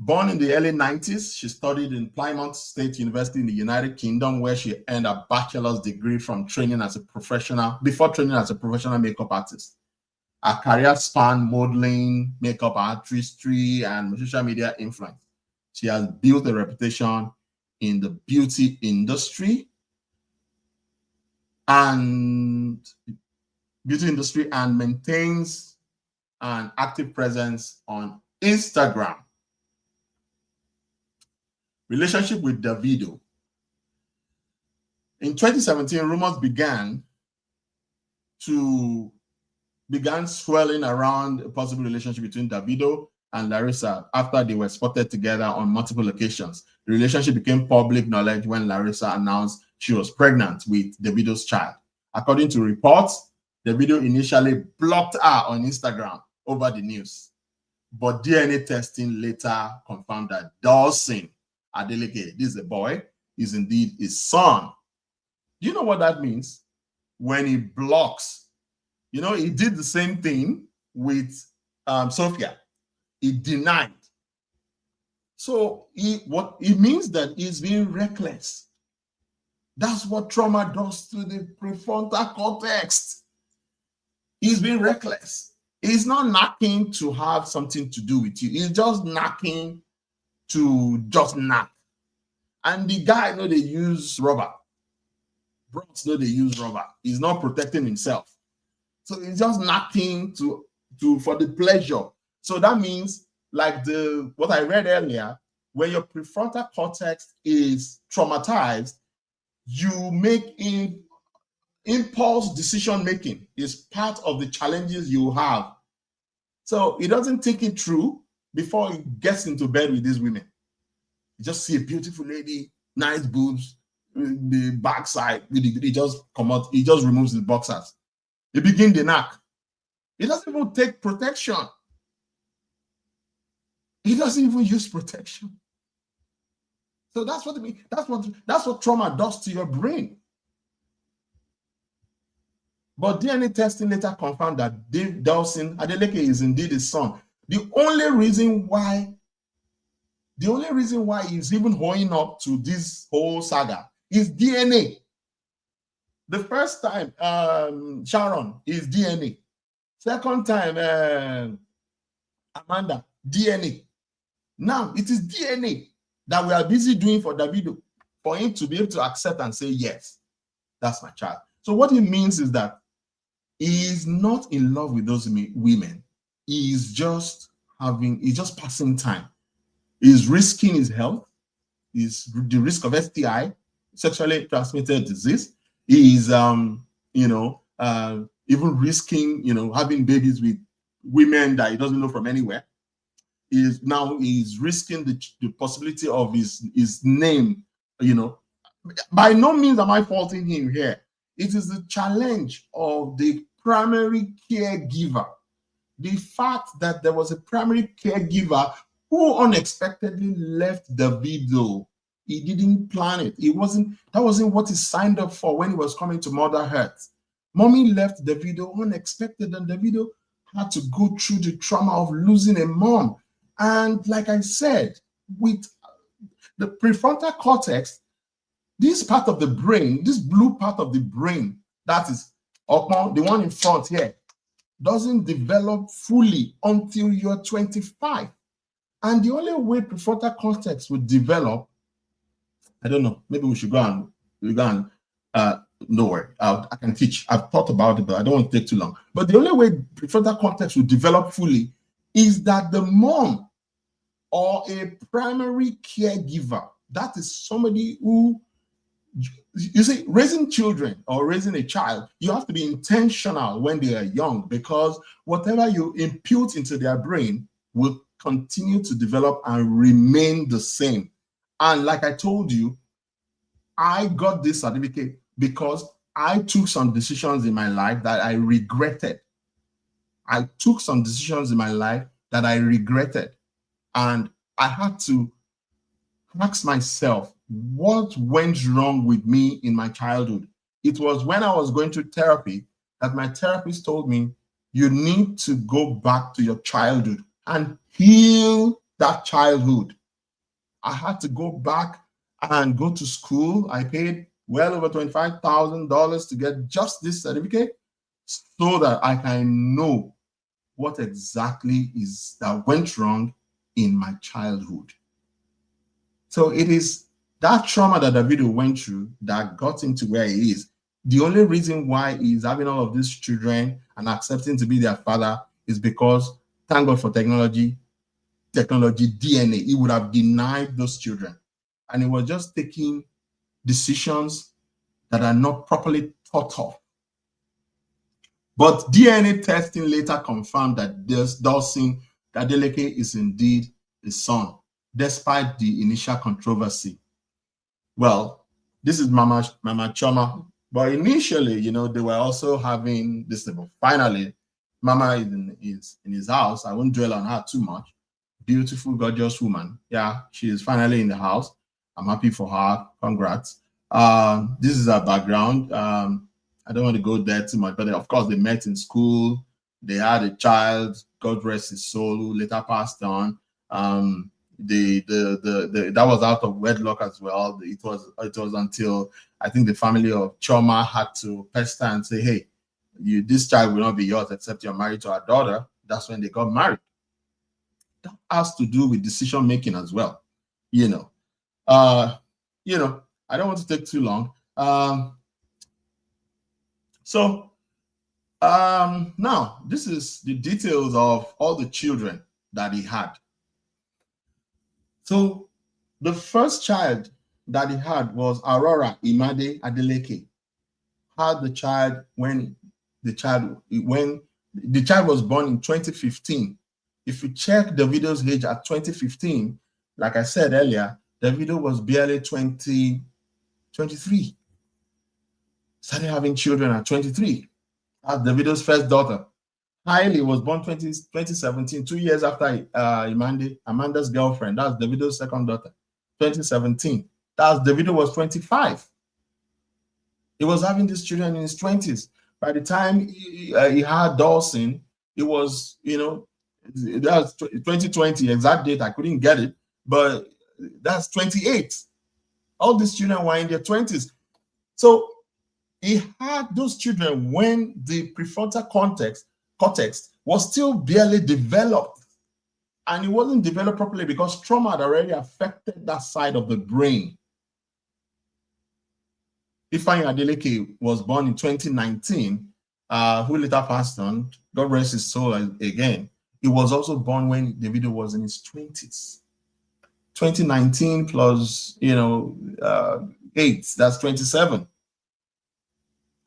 Born in the early 90s, she studied in Plymouth State University in the United Kingdom, where she earned a bachelor's degree from training as a professional, before training as a professional makeup artist. Her career spanned modeling, makeup artistry, and social media influence. She has built a reputation in the beauty industry and maintains an active presence on Instagram. Relationship with Davido. In 2017, rumors began swirling around a possible relationship between Davido and Larissa after they were spotted together on multiple occasions. The relationship became public knowledge when Larissa announced she was pregnant with Davido's child. According to reports, Davido initially blocked her on Instagram over the news, but DNA testing later confirmed that Dawson Adeleke, this is a boy, is indeed his son. Do you know what that means? When he blocks, you know, he did the same thing with Sophia. He denied. So it means that he's being reckless. That's what trauma does to the prefrontal cortex. He's being reckless. He's not knocking to have something to do with you. He's just knocking to just knock. And the guy know they use rubber. Bros know they use rubber. He's not protecting himself. So he's just knocking for the pleasure. So that means, like what I read earlier, when your prefrontal cortex is traumatized, you make impulse decision making is part of the challenges you have. So he doesn't think it through before he gets into bed with these women. You just see a beautiful lady, nice boobs, the backside, he just removes the boxers. He begins the knock. He doesn't even take protection. He doesn't even use protection. So that's what I mean. That's what trauma does to your brain. But DNA testing later confirmed that Dawson Adeleke is indeed his son. The only reason why he's even holding up to this whole saga is DNA. The first time, Sharon is DNA. Second time, Amanda, DNA. Now it is DNA that we are busy doing for Davido, for him to be able to accept and say, yes, that's my child. So what it means is that he is not in love with those women. He's just passing time. He's risking his health. He's the risk of STI, sexually transmitted disease. He's even risking, having babies with women that he doesn't know from anywhere. He's risking the possibility of his name, By no means am I faulting him here. It is the challenge of the primary caregiver. The fact that there was a primary caregiver who unexpectedly left Davido. He didn't plan it. That wasn't what he signed up for when he was coming to Mother Earth. Mommy left Davido unexpected, and Davido had to go through the trauma of losing a mom. And like I said, with the prefrontal cortex, this part of the brain, this blue part of the brain, that is the one in front here, doesn't develop fully until you're 25. And the only way prefrontal cortex would develop, I don't know, maybe we should go and nowhere. I can teach. I've thought about it, but I don't want to take too long. But the only way prefrontal cortex will develop fully is that the mom or a primary caregiver, that is somebody who, you see, raising children or raising a child, you have to be intentional when they are young, because whatever you impute into their brain will continue to develop and remain the same. And like I told you, I got this certificate because I took some decisions in my life that I regretted. I took some decisions in my life that I regretted. And I had to ask myself, what went wrong with me in my childhood? It was when I was going to therapy that my therapist told me, you need to go back to your childhood and heal that childhood. I had to go back and go to school. I paid well over $25,000 to get just this certificate so that I can know what exactly is that went wrong in my childhood. So it is that trauma that Davido went through that got him to where he is. The only reason why he's having all of these children and accepting to be their father is because, thank God for technology, DNA. He would have denied those children. And he was just taking decisions that are not properly thought of. But DNA testing later confirmed that Dawson Adeleke is indeed his son, despite the initial controversy. Well, this is Mama Choma, but initially, you know, they were also having this level. Finally, Mama is in his house. I won't dwell on her too much. Beautiful, gorgeous woman. Yeah, she is finally in the house. I'm happy for her. Congrats. This is her background. I don't want to go there too much, but of course they met in school. They had a child. God rest his soul, who later passed on. That was out of wedlock as well. It was until I think the family of Choma had to pester and say, "Hey, this child will not be yours except you're married to our daughter." That's when they got married. That has to do with decision making as well. You know, I don't want to take too long. Now this is the details of all the children that he had. So the first child that he had was Aurora Imade Adeleke. Had the child when the child was born in 2015. If you check Davido's age at 2015, like I said earlier, Davido was barely 23. Started having children at 23. That's Davido's first daughter. Hailey was born 2017, 2 years after Amanda's girlfriend. That's Davido's second daughter, 2017. That's Davido was 25. He was having these children in his 20s. By the time he had Dawson, it was, that's 2020, exact date, I couldn't get it, but that's 28. All these children were in their 20s. So he had those children when the prefrontal cortex was still barely developed. And it wasn't developed properly because trauma had already affected that side of the brain. Ifeanyi Adeleke was born in 2019, who later passed on. God rest his soul again. He was also born when Davido was in his 20s. 2019 plus, 8, that's 27.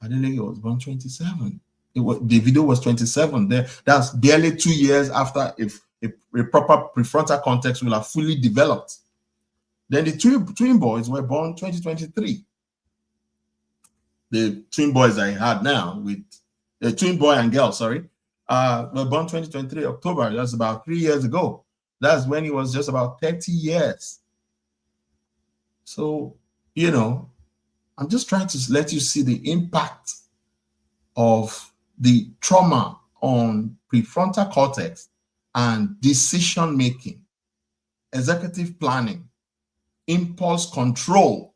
Adeleke was born 27. Davido was 27. That's barely 2 years after if a proper prefrontal cortex will have fully developed. Then the twin boys were born 2023. The twin boys I had now with the twin boy and girl, were born 2023 October. That's about 3 years ago. That's when he was just about 30 years. So, I'm just trying to let you see the impact of the trauma on prefrontal cortex and decision making, executive planning, impulse control.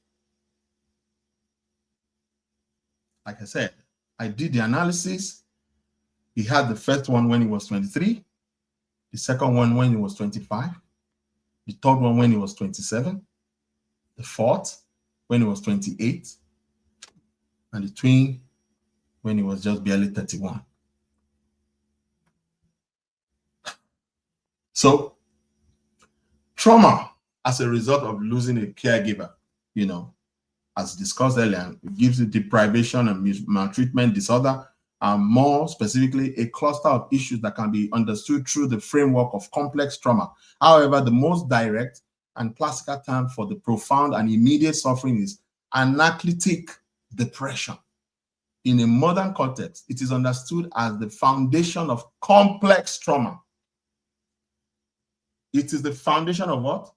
Like I said, I did the analysis. He had the first one when he was 23, the second one when he was 25, the third one when he was 27, the fourth when he was 28, and the twin when he was just barely 31. So, trauma as a result of losing a caregiver, as discussed earlier, it gives you deprivation and maltreatment disorder, and more specifically, a cluster of issues that can be understood through the framework of complex trauma. However, the most direct and classical term for the profound and immediate suffering is analytic depression. In a modern context, it is understood as the foundation of complex trauma. It is the foundation of what?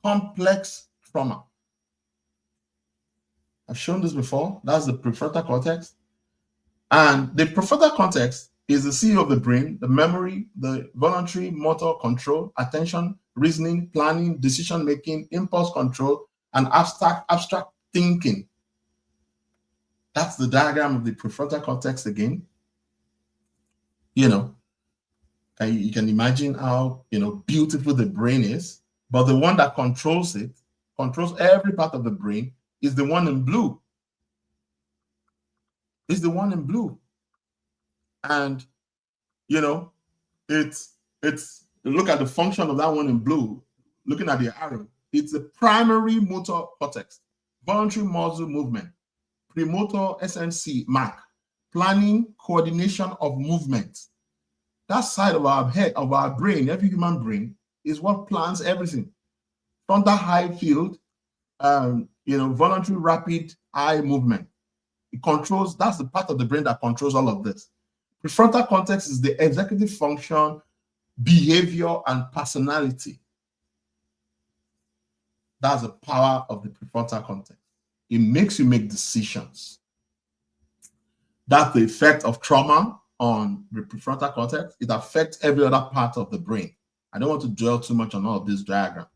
Complex trauma. I've shown this before. That's the prefrontal cortex. And the prefrontal cortex is the CEO of the brain, the memory, the voluntary motor control, attention, reasoning, planning, decision-making, impulse control, and abstract thinking. That's the diagram of the prefrontal cortex again. You know, and you can imagine how, beautiful the brain is. But the one that controls it, controls every part of the brain, is the one in blue. Is the one in blue. And, it's look at the function of that one in blue, looking at the arrow. It's the primary motor cortex, voluntary muscle movement, premotor SNC, MAC, planning, coordination of movement. That side of our head, of our brain, every human brain, is what plans everything. Frontal high field, voluntary rapid eye movement. It controls, that's the part of the brain that controls all of this. Prefrontal cortex is the executive function, behavior, and personality. That's the power of the prefrontal cortex. It makes you make decisions. That's the effect of trauma on the prefrontal cortex. It affects every other part of the brain. I don't want to dwell too much on all of this diagram.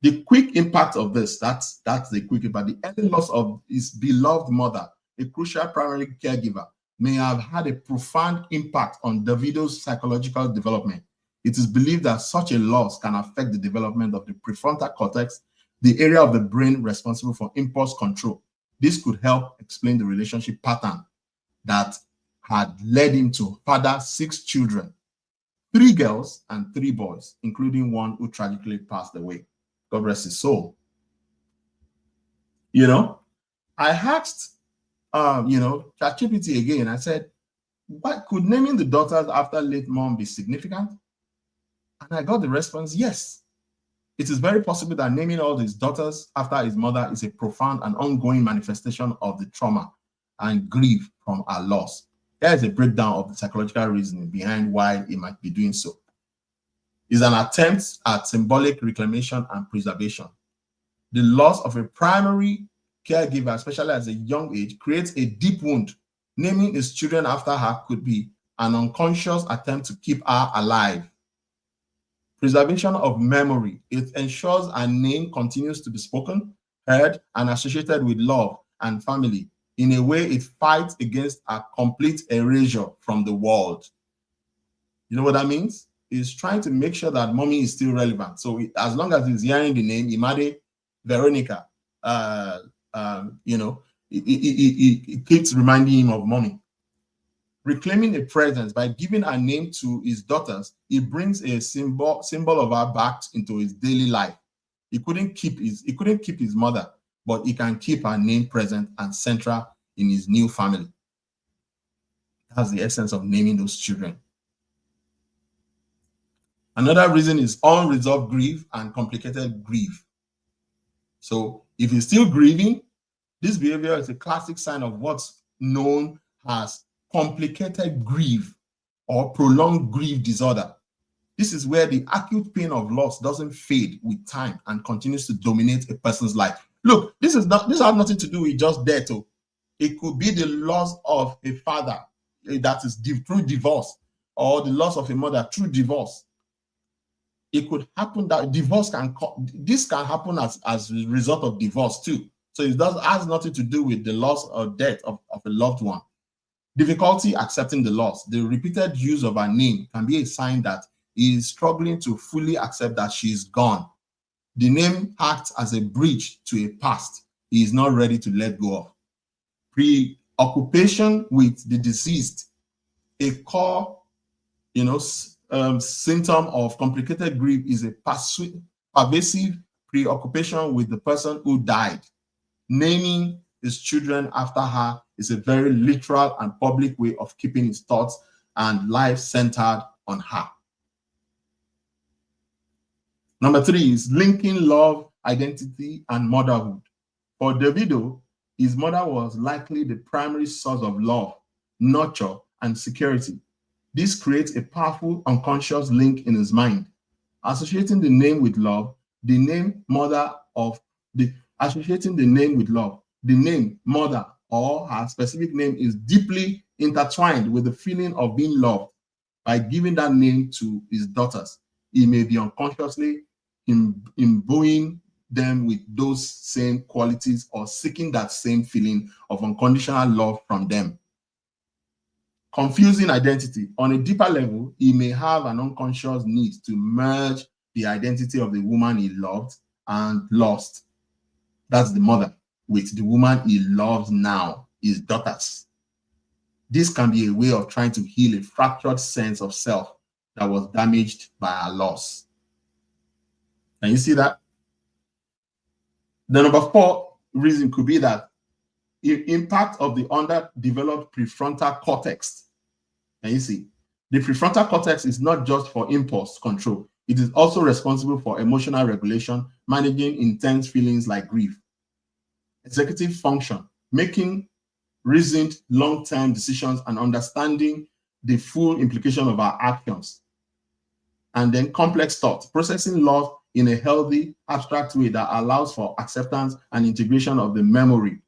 The quick impact of this, that's the quick impact. The early loss of his beloved mother, a crucial primary caregiver, may have had a profound impact on Davido's psychological development. It is believed that such a loss can affect the development of the prefrontal cortex, the area of the brain responsible for impulse control. This could help explain the relationship pattern that had led him to father 6 children, 3 girls and 3 boys, including one who tragically passed away. God rest his soul. I asked, ChatGPT again. I said, what could naming the daughters after late mom be significant? And I got the response, yes. It is very possible that naming all his daughters after his mother is a profound and ongoing manifestation of the trauma and grief from her loss. There is a breakdown of the psychological reasoning behind why he might be doing so. It's an attempt at symbolic reclamation and preservation. The loss of a primary caregiver, especially at a young age, creates a deep wound. Naming his children after her could be an unconscious attempt to keep her alive. Preservation of memory. It ensures a name continues to be spoken, heard, and associated with love and family. In a way, it fights against a complete erasure from the world. You know what that means? It's trying to make sure that mommy is still relevant. So as long as he's hearing the name, Imade, Veronica, it keeps reminding him of mommy. Reclaiming a presence by giving a name to his daughters, it brings a symbol of our backs into his daily life. He couldn't keep his mother, but he can keep her name present and central in his new family. That's the essence of naming those children. Another reason is unresolved grief and complicated grief. So if he's still grieving, this behavior is a classic sign of what's known as complicated grief or prolonged grief disorder. This is where the acute pain of loss doesn't fade with time and continues to dominate a person's life. Look, this has nothing to do with just death. It could be the loss of a father that is through divorce, or the loss of a mother through divorce. It could happen that divorce can happen as a result of divorce too. So it has nothing to do with the loss or death of a loved one. Difficulty accepting the loss. The repeated use of her name can be a sign that he is struggling to fully accept that she is gone. The name acts as a bridge to a past he is not ready to let go of. Preoccupation with the deceased. A core, symptom of complicated grief is a pervasive preoccupation with the person who died. Naming his children after her is a very literal and public way of keeping his thoughts and life centered on her. Number 3 is linking love, identity, and motherhood. For Davido, his mother was likely the primary source of love, nurture, and security. This creates a powerful unconscious link in his mind. Associating the name with love, the name mother or her specific name is deeply intertwined with the feeling of being loved by giving that name to his daughters. He may be unconsciously imbuing them with those same qualities or seeking that same feeling of unconditional love from them. Confusing identity. On a deeper level, he may have an unconscious need to merge the identity of the woman he loved and lost, that's the mother, with the woman he loves now, his daughters. This can be a way of trying to heal a fractured sense of self that was damaged by a loss. Can you see that? The number 4 reason could be that the impact of the underdeveloped prefrontal cortex. Can you see? The prefrontal cortex is not just for impulse control. It is also responsible for emotional regulation, managing intense feelings like grief, executive function, making reasoned long-term decisions, and understanding the full implication of our actions. And then complex thought, processing love in a healthy, abstract way that allows for acceptance and integration of the memory.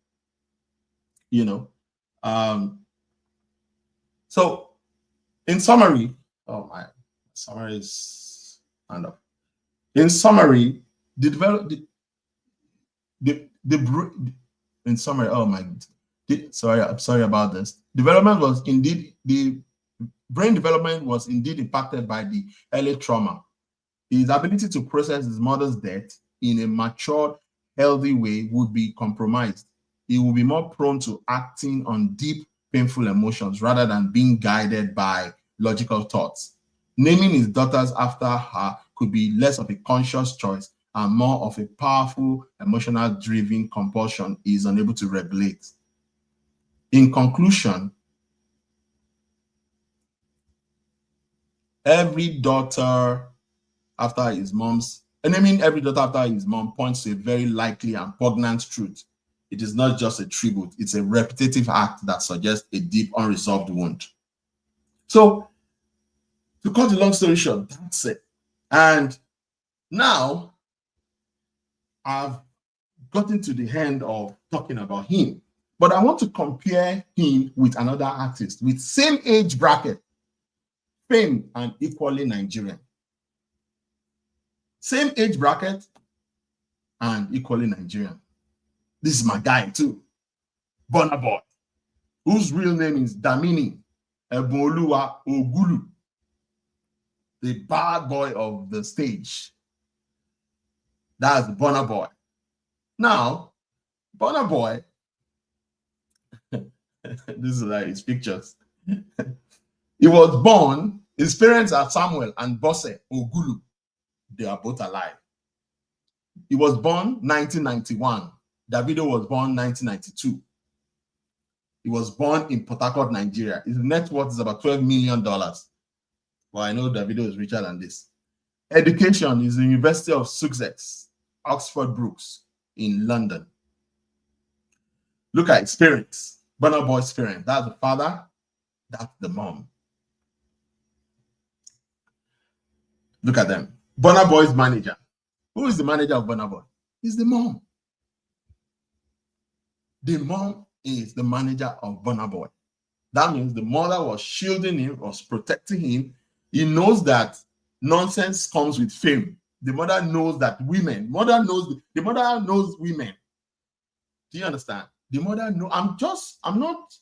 So in summary, oh my summary is kind of. In summary, in summary, oh my God. I'm sorry about this. Development was indeed, the brain development was indeed impacted by the early trauma. His ability to process his mother's death in a matured, healthy way would be compromised. He will be more prone to acting on deep, painful emotions rather than being guided by logical thoughts. Naming his daughters after her could be less of a conscious choice and more of a powerful, emotional-driven compulsion he is unable to regulate. In conclusion, naming every daughter after his mom points to a very likely and poignant truth. It is not just a tribute, it's a repetitive act that suggests a deep, unresolved wound. So, to cut the long story short, that's it. And now, I've gotten to the end of talking about him. But I want to compare him with another artist with same age bracket, fame and equally Nigerian. Same age bracket and equally Nigerian. This is my guy too, Burna Boy, whose real name is Damini Eboluwa Ogulu, the bad boy of the stage. That's Burna Boy. Now, Burna Boy, this is like his pictures. He was born, his parents are Samuel and Bose Ogulu. They are both alive. He was born 1991. Davido was born 1992. He was born in Port Harcourt, Nigeria. His net worth is about $12 million. Well, I know Davido is richer than this. Education is the University of Sussex, Oxford Brookes in London. Look at his parents. Burna Boy's parents. That's the father, that's the mom. Look at them. Burna Boy's manager. Who is the manager of Burna Boy? It's the mom. The mom is the manager of Burna Boy. That means the mother was shielding him, was protecting him. He knows that nonsense comes with fame. The mother knows that the mother knows women. Do you understand? The mother knows. I'm not,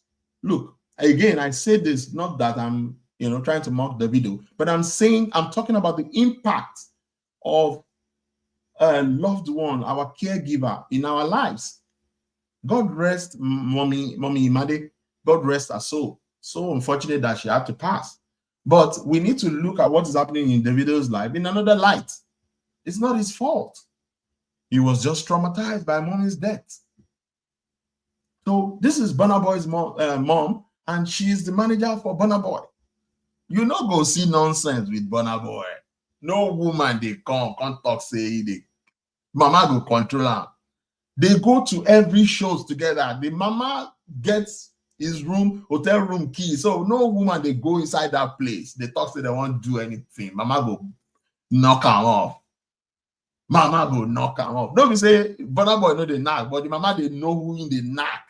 look, again, I say this, not that I'm, trying to mock Davido, but I'm talking about the impact of a loved one, our caregiver in our lives. God rest Mommy Imade. God rest her soul. So unfortunate that she had to pass. But we need to look at what is happening in Davido's life in another light. It's not his fault. He was just traumatized by Mommy's death. So this is Burna Boy's mom, and she's the manager for Burna Boy. You not go see nonsense with Burna Boy. No woman they can't talk say they. Mama go control her. They go to every shows together. The mama gets his hotel room key. So no woman they go inside that place. They talk say they won't do anything. Mama go knock them off. Mama go knock them off. Don't be say Burna Boy know they knock, but the mama they know who in the knock.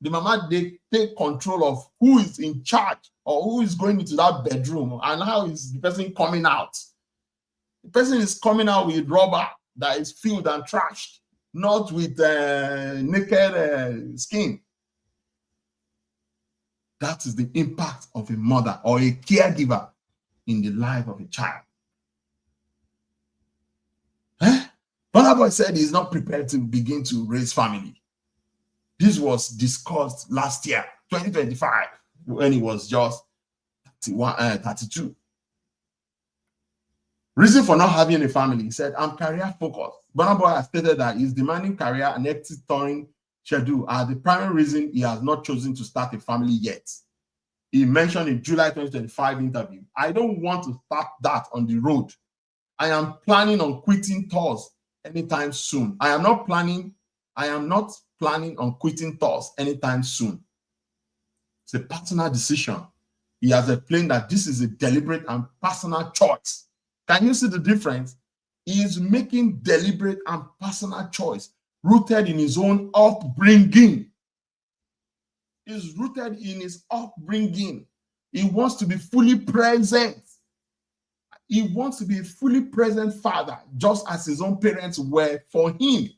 The mama, they take control of who is in charge or who is going into that bedroom and how is the person coming out. The person is coming out with rubber that is filled and trashed, not with naked skin. That is the impact of a mother or a caregiver in the life of a child. Burna Boy said he's not prepared to begin to raise family. This was discussed last year, 2025, when he was just 32. Reason for not having a family, he said, I'm career focused. Burna Boy has stated that his demanding career and active touring schedule are the primary reason he has not chosen to start a family yet. He mentioned in July 2025 interview, I don't want to start that on the road. I am planning on quitting tours anytime soon. I am not planning on quitting tours anytime soon. It's a personal decision. He has explained that this is a deliberate and personal choice. Can you see the difference? He is making deliberate and personal choice, rooted in his own upbringing. He's rooted in his upbringing. He wants to be fully present. He wants to be a fully present father, just as his own parents were for him.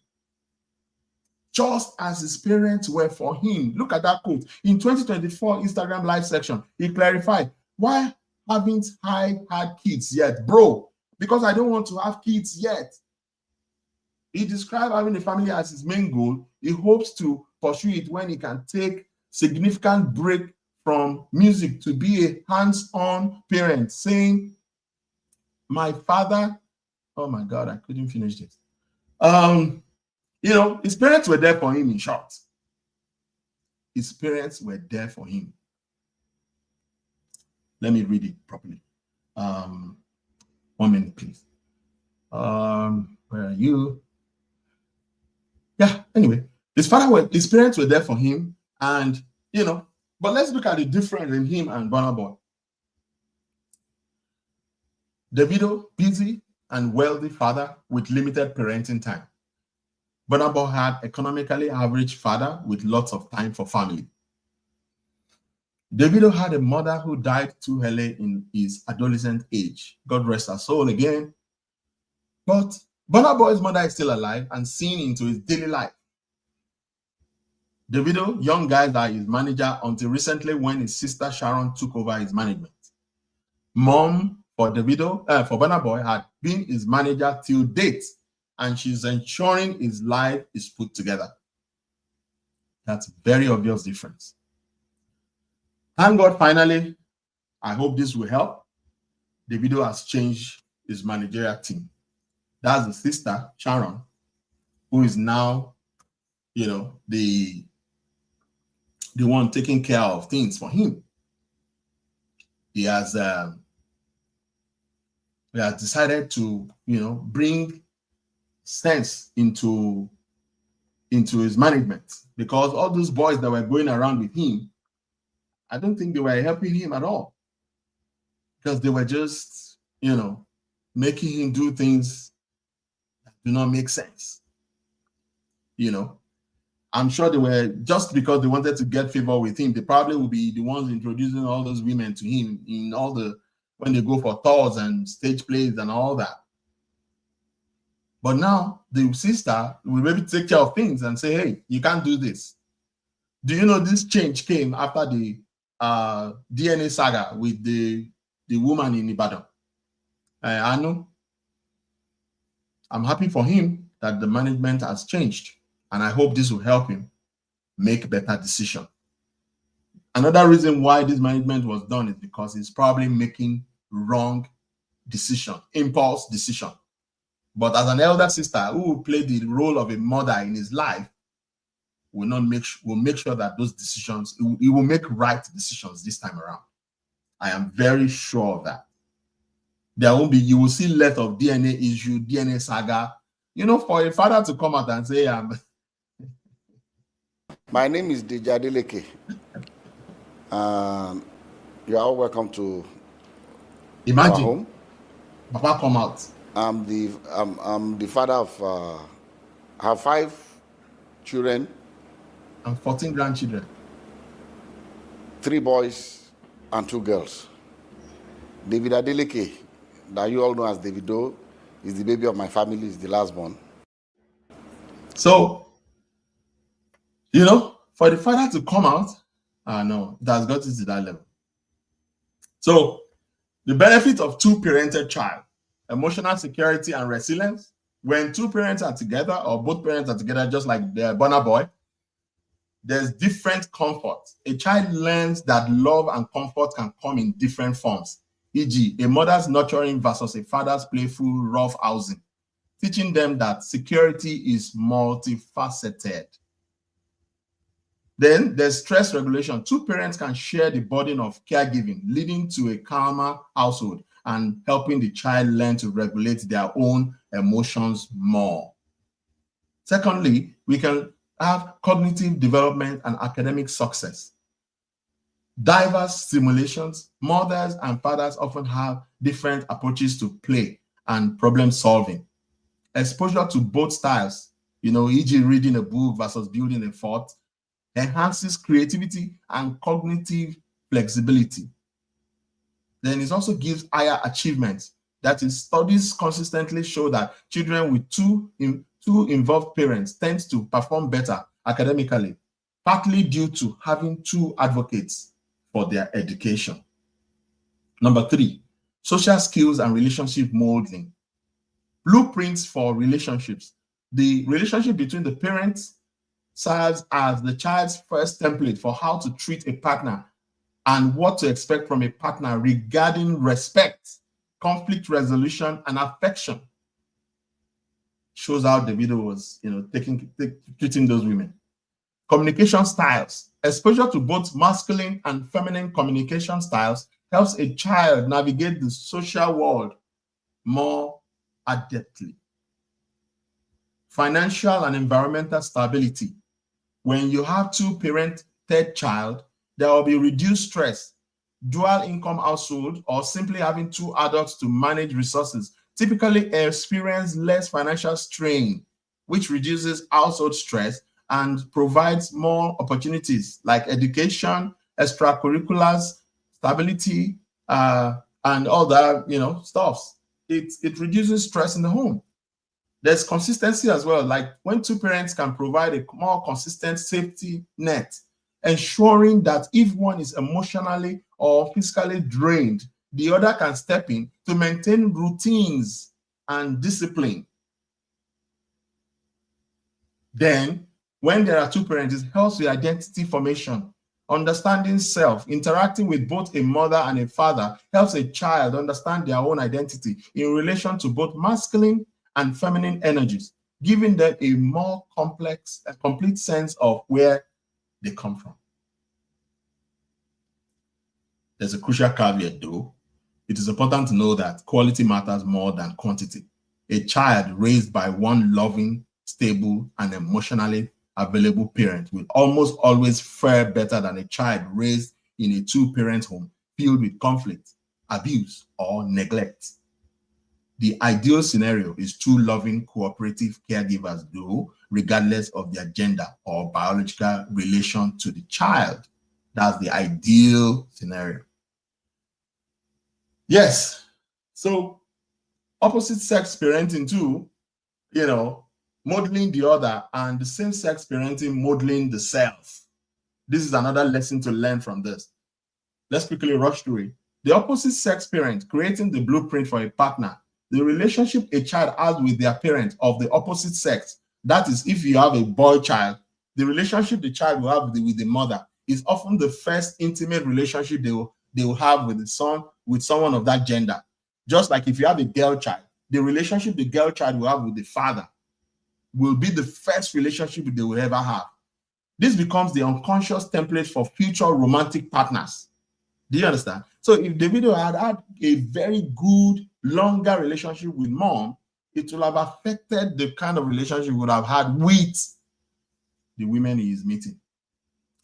Just as his parents were for him. Look at that quote. In 2024 Instagram live section, he clarified, why haven't I had kids yet? Bro, because I don't want to have kids yet. He described having a family as his main goal. He hopes to pursue it when he can take significant break from music to be a hands-on parent, saying, my father, oh my God, I couldn't finish this. His parents were there for him, in short. His parents were there for him. Let me read it properly. 1 minute, please. Where are you? Yeah, anyway, his parents were there for him, and but let's look at the difference in him and Burna Boy. Davido, busy and wealthy father with limited parenting time. Burna Boy had economically average father with lots of time for family. Davido had a mother who died too early in his adolescent age. God rest her soul again. But Burna Boy's mother is still alive and seen into his daily life. Davido, young guy that his manager until recently when his sister Sharon took over his management. Mom for Burna Boy had been his manager till date, and she's ensuring his life is put together. That's a very obvious difference. Thank God, finally, I hope this will help. Davido has changed his managerial team. That's the sister, Sharon, who is now, the one taking care of things for him. He has decided to, bring sense into his management, because all those boys that were going around with him, I don't think they were helping him at all, because they were just, making him do things that do not make sense. I'm sure they were, just because they wanted to get favor with him, they probably will be the ones introducing all those women to him in when they go for tours and stage plays and all that. But now the sister will maybe take care of things and say, hey, you can't do this. Do you know this change came after the DNA saga with the woman in Ibadan? I know. I'm happy for him that the management has changed, and I hope this will help him make better decisions. Another reason why this management was done is because he's probably making wrong decision, impulse decision. But as an elder sister who will play the role of a mother in his life, will make sure that those decisions, he will make right decisions this time around. I am very sure of that. You will see less of DNA issue, DNA saga. For a father to come out and say, my name is Dejadeleke. You are all welcome to imagine our home. Papa come out. I'm the father of I have 5 children, and 14 grandchildren. 3 boys and 2 girls. David Adeleke, that you all know as Davido, is the baby of my family, is the last born. So, you know, for the father to come out, no, it has gotten to that level. So, the benefit of two-parented child, emotional security and resilience. When two parents are together or both parents are together, just like the Burna Boy, there's different comfort. A child learns that love and comfort can come in different forms, e.g., a mother's nurturing versus a father's playful, rough housing, teaching them that security is multifaceted. Then there's stress regulation. Two parents can share the burden of caregiving, leading to a calmer household and helping the child learn to regulate their own emotions more. Secondly, we can have cognitive development and academic success. Diverse stimulations, mothers and fathers often have different approaches to play and problem solving. Exposure to both styles, e.g. reading a book versus building a fort, enhances creativity and cognitive flexibility. Then it also gives higher achievements. That is, studies consistently show that children with two involved parents tend to perform better academically, partly due to having two advocates for their education. Number 3, social skills and relationship modeling. Blueprints for relationships. The relationship between the parents serves as the child's first template for how to treat a partner and what to expect from a partner regarding respect, conflict resolution, and affection. Shows how Davido was, treating those women. Communication styles. Exposure to both masculine and feminine communication styles helps a child navigate the social world more adeptly. Financial and environmental stability. When you have two-parented child, there will be reduced stress. Dual income household or simply having two adults to manage resources typically experience less financial strain, which reduces household stress and provides more opportunities like education, extracurriculars, stability, and all that, stuffs. It reduces stress in the home. There's consistency as well, like when two parents can provide a more consistent safety net, ensuring that if one is emotionally or physically drained, the other can step in to maintain routines and discipline. Then, when there are two parents, it helps with identity formation, understanding self. Interacting with both a mother and a father helps a child understand their own identity in relation to both masculine and feminine energies, giving them a more complete sense of where they come from. There's a crucial caveat though. It is important to know that quality matters more than quantity. A child raised by one loving, stable, and emotionally available parent will almost always fare better than a child raised in a two-parent home filled with conflict, abuse, or neglect. The ideal scenario is two loving, cooperative caregivers, though, regardless of their gender or biological relation to the child. That's the ideal scenario. Yes. So opposite sex parenting too, modeling the other, and the same sex parenting modeling the self. This is another lesson to learn from this. Let's quickly rush through it. The opposite sex parent creating the blueprint for a partner. The relationship a child has with their parent of the opposite sex. That is, if you have a boy child, the relationship the child will have with the mother is often the first intimate relationship they will have with the son, with someone of that gender. Just like if you have a girl child, the relationship the girl child will have with the father will be the first relationship they will ever have. This becomes the unconscious template for future romantic partners. Do you understand? So if Davido had a very good, longer relationship with mom, it will have affected the kind of relationship he would have had with the women he is meeting.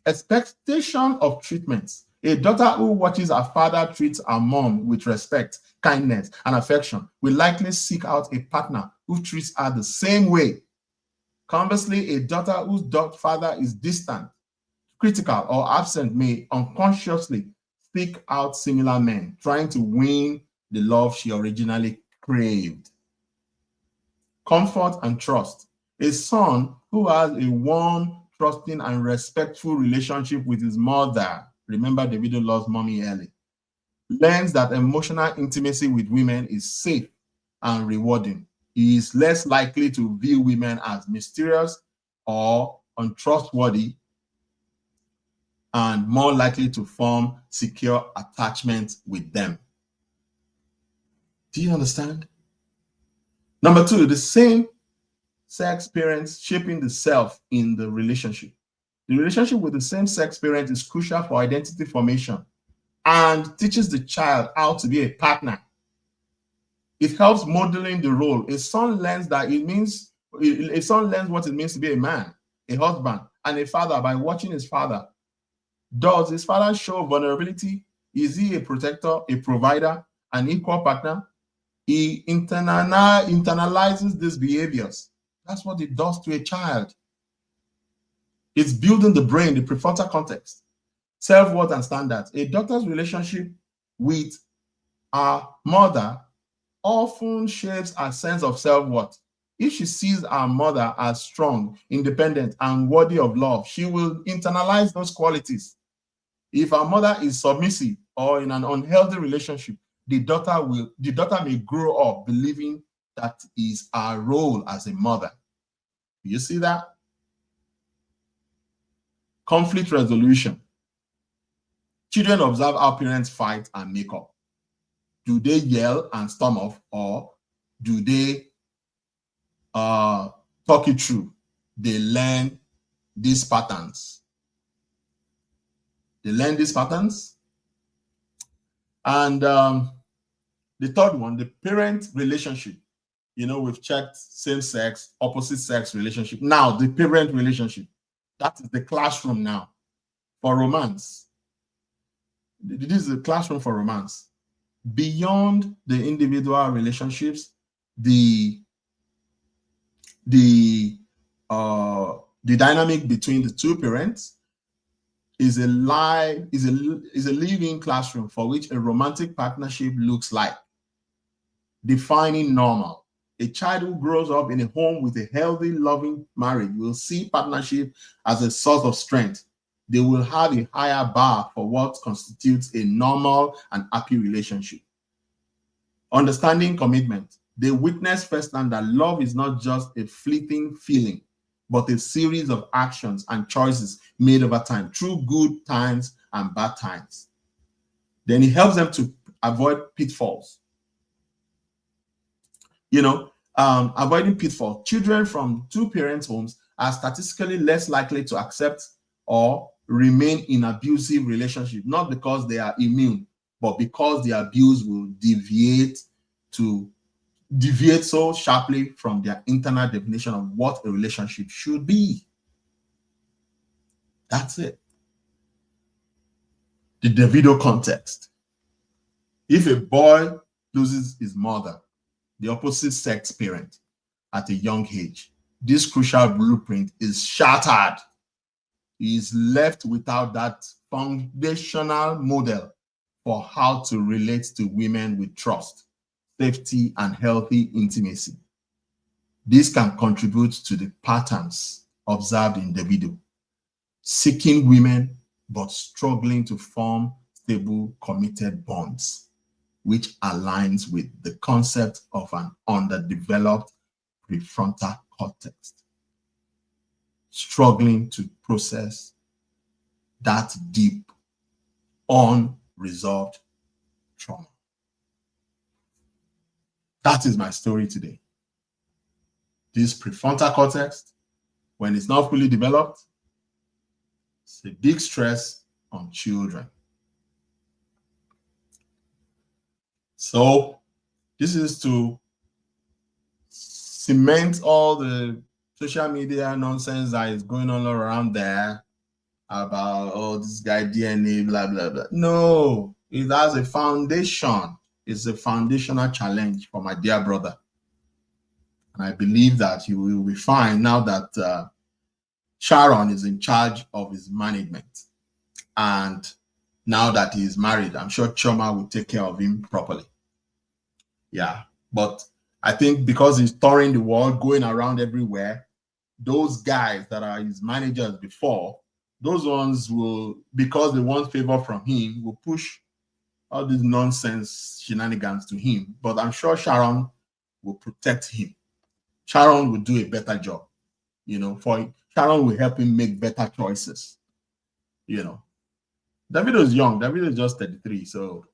Expectation of treatment. A daughter who watches her father treat her mom with respect, kindness, and affection will likely seek out a partner who treats her the same way. Conversely, a daughter whose father is distant, critical, or absent may unconsciously seek out similar men, trying to win the love she originally craved. Comfort and trust. A son who has a warm, trusting, and respectful relationship with his mother, remember Davido lost mommy early, learns that emotional intimacy with women is safe and rewarding. He is less likely to view women as mysterious or untrustworthy, and more likely to form secure attachment with them. Do you understand? Number two, the same sex parents shaping the self in the relationship. The relationship with the same sex parent is crucial for identity formation and teaches the child how to be a partner. It helps modeling the role. A son learns what it means to be a man, a husband, and a father by watching his father. Does his father show vulnerability? Is he a protector, a provider, an equal partner? He internalizes these behaviors. That's what it does to a child. It's building the brain, the prefrontal cortex, self-worth and standards. A daughter's relationship with her mother often shapes her sense of self-worth. If she sees her mother as strong, independent, and worthy of love, she will internalize those qualities. If her mother is submissive or in an unhealthy relationship, the daughter may grow up believing that is her role as a mother. Do you see that? Conflict resolution. Children observe how parents fight and make up. Do they yell and storm off, or do they talk it through? They learn these patterns. And the third one, the parent relationship. We've checked same-sex, opposite-sex relationship. Now, the parent relationship. That is the classroom now for romance. This is the classroom for romance. Beyond the individual relationships, the dynamic between the two parents is a living classroom for which a romantic partnership looks like. Defining normal. A child who grows up in a home with a healthy, loving marriage will see partnership as a source of strength. They will have a higher bar for what constitutes a normal and happy relationship. Understanding commitment. They witness firsthand that love is not just a fleeting feeling, but a series of actions and choices made over time, through good times and bad times. Then it helps them to avoid pitfalls. Avoiding pitfalls. Children from two parents' homes are statistically less likely to accept or remain in abusive relationship, not because they are immune, but because the abuse will deviate so sharply from their internal definition of what a relationship should be. That's it. The Davido context. If a boy loses his mother, the opposite sex parent, at a young age, this crucial blueprint is shattered. He is left without that foundational model for how to relate to women with trust, safety, and healthy intimacy. This can contribute to the patterns observed in Davido, seeking women but struggling to form stable, committed bonds, which aligns with the concept of an underdeveloped prefrontal cortex, struggling to process that deep, unresolved trauma. That is my story today. This prefrontal cortex, when it's not fully developed, it's a big stress on children. So this is to cement all the social media nonsense that is going on around there about, this guy DNA, blah, blah, blah. No, it has a foundation. It's a foundational challenge for my dear brother And I believe that he will be fine now that Sharon is in charge of his management. And now that he is married, I'm sure Choma will take care of him properly. Yeah. But I think because he's touring the world, going around everywhere, those guys that are his managers before, those ones will, because they want favor from him, will push all these nonsense shenanigans to him. But I'm sure Sharon will protect him. Sharon will do a better job. For Sharon will help him make better choices. Davido is young. Davido is just 33. So,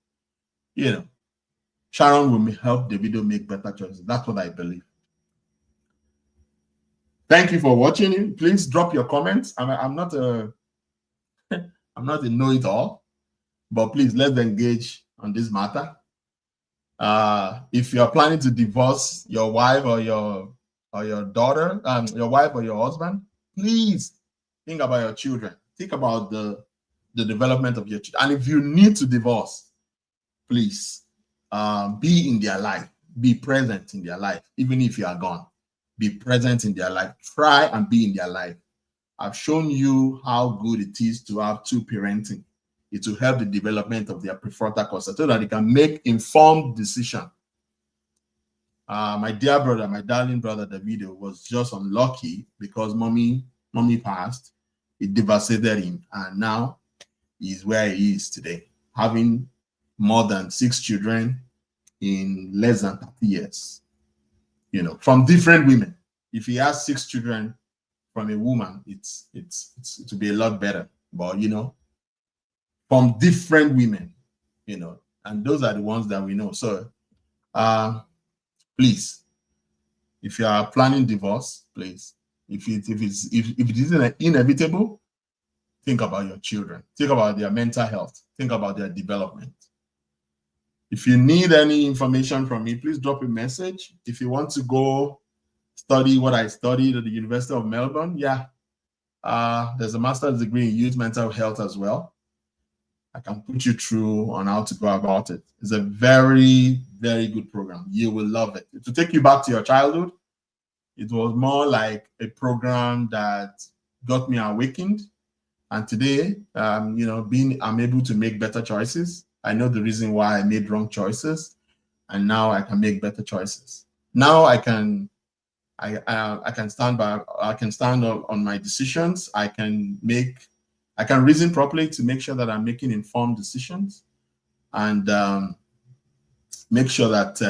Sharon will help Davido make better choices. That's what I believe. Thank you for watching. Please drop your comments. I'm not a know-it-all, but please let's engage on this matter. If you are planning to divorce your wife or your daughter, your wife or your husband, please think about your children. Think about the development of your children. And if you need to divorce, please be in their life. Be present in their life, even if you are gone. Be present in their life. Try and be in their life. I've shown you how good it is to have two parenting. It will help the development of their prefrontal cortex so that they can make informed decisions. My dear brother, my darling brother Davido was just unlucky because mommy passed. It devastated him, and now he's where he is today, having more than 6 children in less than 30 years. From different women. If he has 6 children from a woman, it will be a lot better. But from different women, and those are the ones that we know. So please, if you are planning divorce, please, if it isn't inevitable, think about your children. Think about their mental health. Think about their development. If you need any information from me, please drop a message. If you want to go study what I studied at the University of Melbourne, there's a master's degree in youth mental health as well. I can put you through on how to go about it. It's a very, very good program. You will love it. To take you back to your childhood, it was more like a program that got me awakened. And today, I'm able to make better choices. I know the reason why I made wrong choices, and now I can make better choices. Now I can stand on my decisions. I can reason properly to make sure that I'm making informed decisions, and make sure that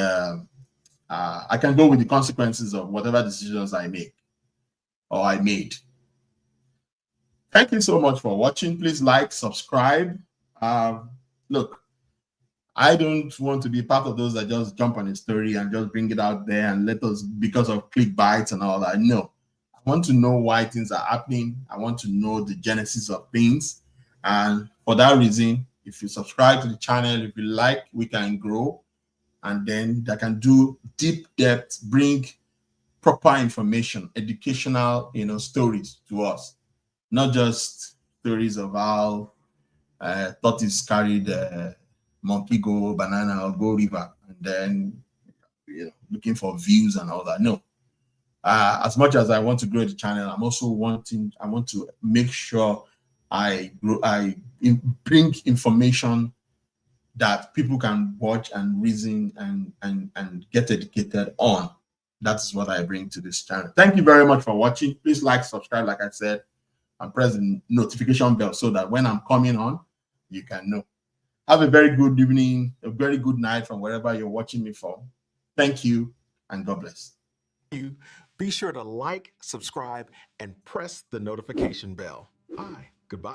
I can go with the consequences of whatever decisions I make or I made. Thank you so much for watching. Please like, subscribe. Look, I don't want to be part of those that just jump on a story and just bring it out there and let us, because of clickbaits and all that. No, I want to know why things are happening. I want to know the genesis of things. And for that reason, if you subscribe to the channel, if you like, we can grow. And then I can do deep depth, bring proper information, educational, stories to us. Not just stories of how tortoise carried monkey go banana or go river, and then looking for views and all that. No. As much as I want to grow the channel, I want to make sure I bring information that people can watch and reason and get educated on. That's what I bring to this channel. Thank you very much for watching. Please like, subscribe, like I said, and press the notification bell so that when I'm coming on, you can know. Have a very good evening, a very good night from wherever you're watching me from. Thank you, and God bless. Be sure to like, subscribe, and press the notification bell. Goodbye.